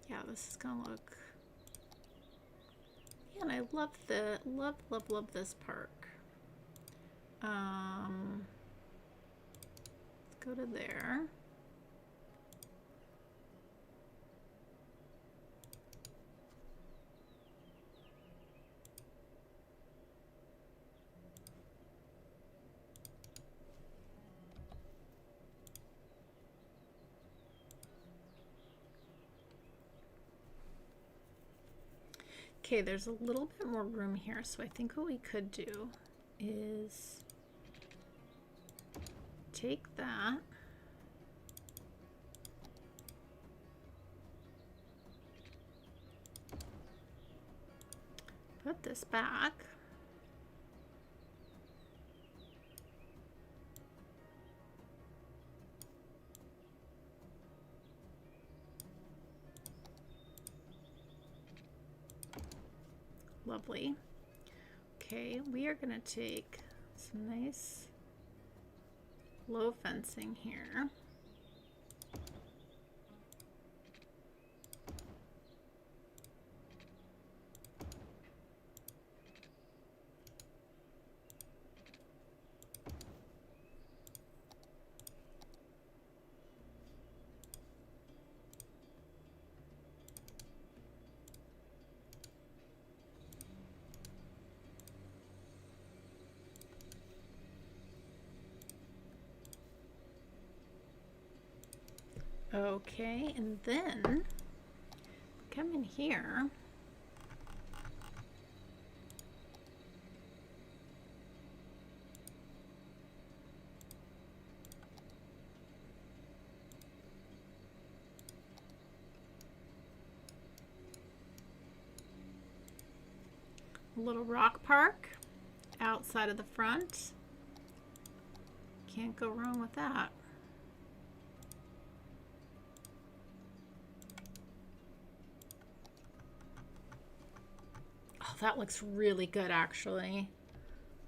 Yeah, this is gonna look. Yeah, and I love love this park. Let's go to there. Okay, there's a little bit more room here, so I think what we could do is take that, put this back, lovely. Okay, we are going to take some nice low fencing here. Okay, and then come in here. A little rock park outside of the front. Can't go wrong with that. Oh, that looks really good, actually.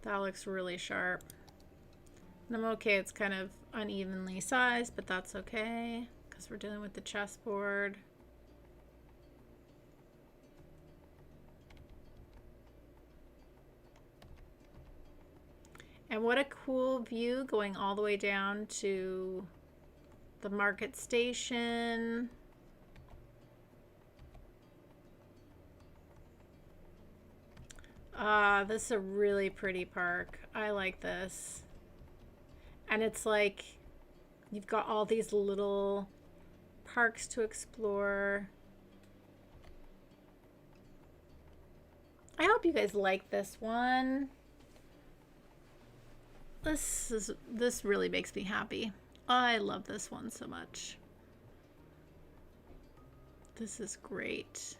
That looks really sharp. And I'm okay, it's kind of unevenly sized, but that's okay because we're dealing with the chessboard. And what a cool view going all the way down to the market station. This is a really pretty park. I like this. And it's like you've got all these little parks to explore. I hope you guys like this one. This really makes me happy. I love this one so much. This is great.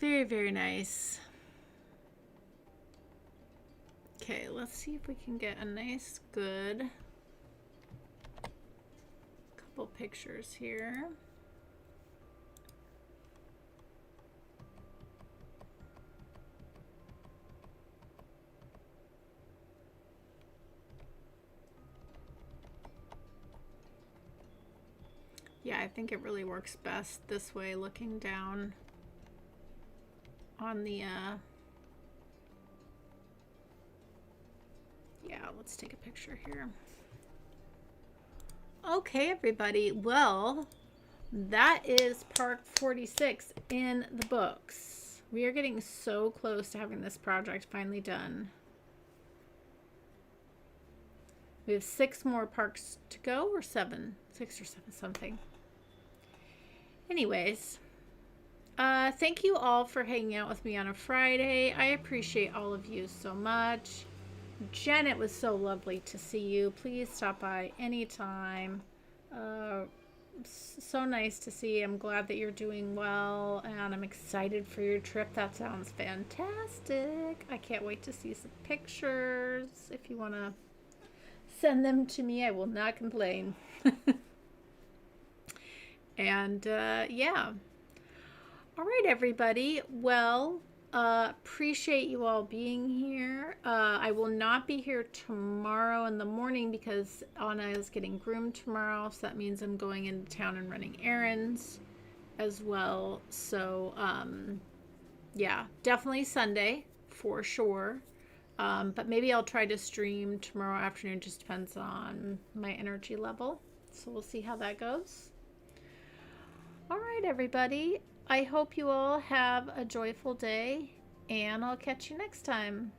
Very, very nice. Okay, let's see if we can get a nice, good couple pictures here. Yeah, I think it really works best this way, looking down on the, yeah, let's take a picture here. Okay, everybody. Well, that is Park 46 in the books. We are getting so close to having this project finally done. We have 6 more parks to go, or 7? 6 or 7 something. Anyways, thank you all for hanging out with me on a Friday. I appreciate all of you so much. Jen, it was so lovely to see you. Please stop by anytime. So nice to see you. I'm glad that you're doing well, and I'm excited for your trip. That sounds fantastic. I can't wait to see some pictures. If you want to send them to me, I will not complain. And yeah. All right, everybody. Well, appreciate you all being here. I will not be here tomorrow in the morning because Anna is getting groomed tomorrow. So that means I'm going into town and running errands as well. So, yeah, definitely Sunday for sure. But maybe I'll try to stream tomorrow afternoon. Just depends on my energy level. So we'll see how that goes. All right, everybody. I hope you all have a joyful day, and I'll catch you next time.